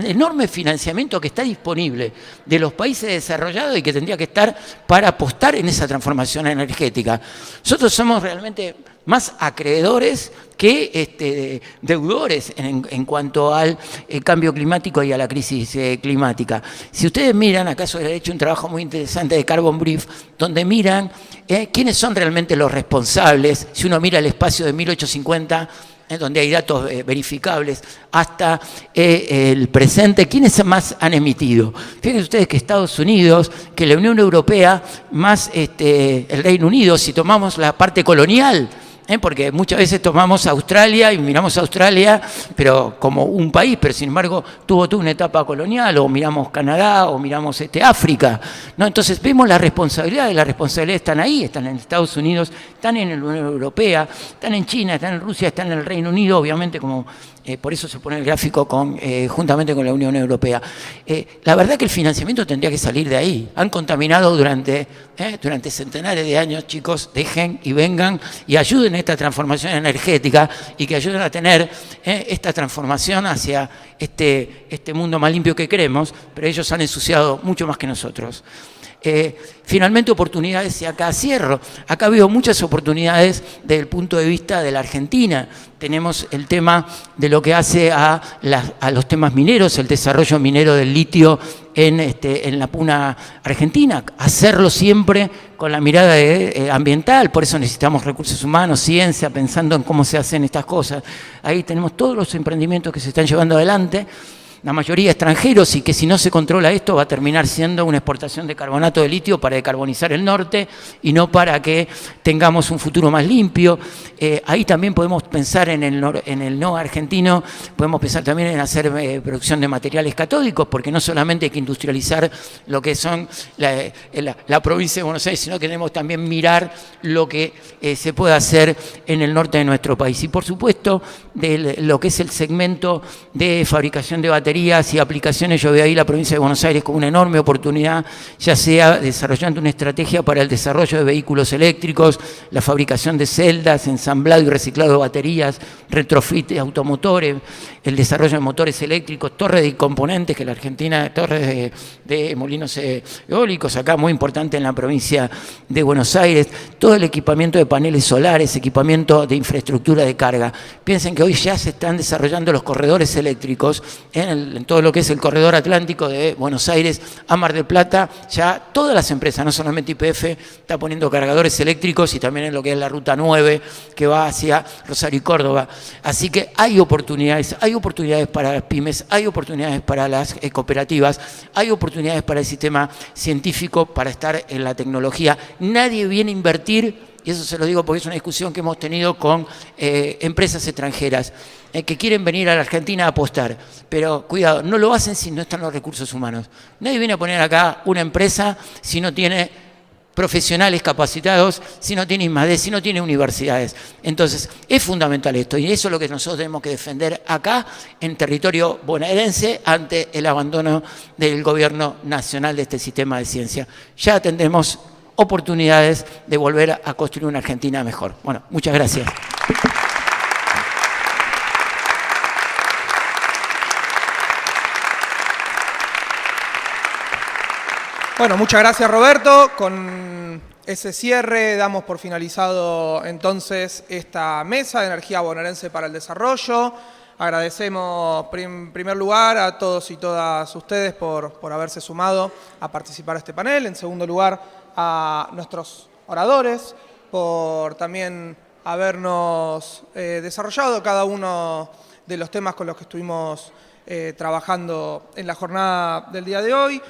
enorme financiamiento que está disponible de los países desarrollados y que tendría que estar para apostar en esa transformación energética. Nosotros somos realmente más acreedores que deudores en cuanto al cambio climático y a la crisis climática. Si ustedes miran, acaso he hecho un trabajo muy interesante de Carbon Brief, donde miran quiénes son realmente los responsables, si uno mira el espacio de 1850, donde hay datos verificables, hasta el presente, ¿quiénes más han emitido? Fíjense ustedes que Estados Unidos, que la Unión Europea, más el Reino Unido, si tomamos la parte colonial, porque muchas veces tomamos Australia y miramos a Australia pero como un país, pero sin embargo tuvo toda una etapa colonial, o miramos Canadá, o miramos África, ¿no? Entonces vemos las responsabilidades están ahí, están en Estados Unidos, están en la Unión Europea, están en China, están en Rusia, están en el Reino Unido, obviamente como por eso se pone el gráfico juntamente con la Unión Europea. La verdad que el financiamiento tendría que salir de ahí. Han contaminado durante centenares de años, chicos, dejen y vengan y ayuden a esta transformación energética y que ayuden a tener esta transformación hacia este mundo más limpio que queremos, pero ellos han ensuciado mucho más que nosotros. Finalmente, oportunidades, y acá cierro. Acá veo muchas oportunidades desde el punto de vista de la Argentina. Tenemos el tema de lo que hace a los temas mineros, el desarrollo minero del litio en la puna argentina. Hacerlo siempre con la mirada ambiental, por eso necesitamos recursos humanos, ciencia, pensando en cómo se hacen estas cosas. Ahí tenemos todos los emprendimientos que se están llevando adelante, la mayoría extranjeros, y que si no se controla esto va a terminar siendo una exportación de carbonato de litio para decarbonizar el norte y no para que tengamos un futuro más limpio. Ahí también podemos pensar en el no argentino, podemos pensar también en hacer producción de materiales catódicos, porque no solamente hay que industrializar lo que son la provincia de Buenos Aires, sino que tenemos también mirar lo que se puede hacer en el norte de nuestro país. Y por supuesto, de lo que es el segmento de fabricación de baterías, baterías y aplicaciones, yo veo ahí la provincia de Buenos Aires como una enorme oportunidad, ya sea desarrollando una estrategia para el desarrollo de vehículos eléctricos, la fabricación de celdas, ensamblado y reciclado de baterías, retrofit de automotores, el desarrollo de motores eléctricos, torres de componentes, que la Argentina, torres de molinos eólicos, acá muy importante en la provincia de Buenos Aires, todo el equipamiento de paneles solares, equipamiento de infraestructura de carga. Piensen que hoy ya se están desarrollando los corredores eléctricos en todo lo que es el corredor atlántico de Buenos Aires a Mar del Plata. Ya todas las empresas, no solamente YPF, está poniendo cargadores eléctricos, y también en lo que es la Ruta 9 que va hacia Rosario y Córdoba. Así que hay oportunidades para las pymes, hay oportunidades para las cooperativas, hay oportunidades para el sistema científico, para estar en la tecnología. Nadie viene a invertir, y eso se lo digo porque es una discusión que hemos tenido con empresas extranjeras que quieren venir a la Argentina a apostar, pero cuidado, no lo hacen si no están los recursos humanos. Nadie viene a poner acá una empresa si no tiene profesionales capacitados, si no tiene I+D, si no tiene universidades. Entonces, es fundamental esto, y eso es lo que nosotros tenemos que defender acá, en territorio bonaerense, ante el abandono del gobierno nacional de este sistema de ciencia. Ya tendremos oportunidades de volver a construir una Argentina mejor. Bueno, muchas gracias. Bueno, muchas gracias, Roberto. Con ese cierre damos por finalizado entonces esta mesa de energía bonaerense para el desarrollo. Agradecemos en primer lugar a todos y todas ustedes por haberse sumado a participar a este panel. En segundo lugar, a nuestros oradores por también habernos desarrollado cada uno de los temas con los que estuvimos trabajando en la jornada del día de hoy.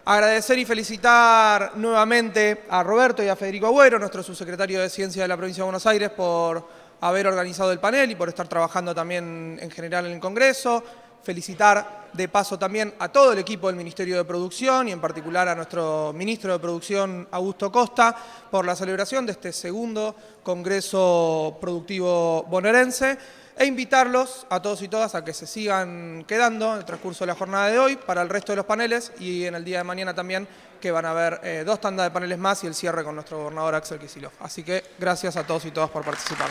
Agradecer y felicitar nuevamente a Roberto y a Federico Agüero, nuestro subsecretario de Ciencia de la Provincia de Buenos Aires, por haber organizado el panel y por estar trabajando también en general en el Congreso. Felicitar de paso también a todo el equipo del Ministerio de Producción y en particular a nuestro ministro de Producción, Augusto Costa, por la celebración de este segundo Congreso Productivo Bonaerense, e invitarlos a todos y todas a que se sigan quedando en el transcurso de la jornada de hoy para el resto de los paneles, y en el día de mañana también, que van a haber 2 tandas de paneles más y el cierre con nuestro gobernador Axel Kicillof. Así que gracias a todos y todas por participar.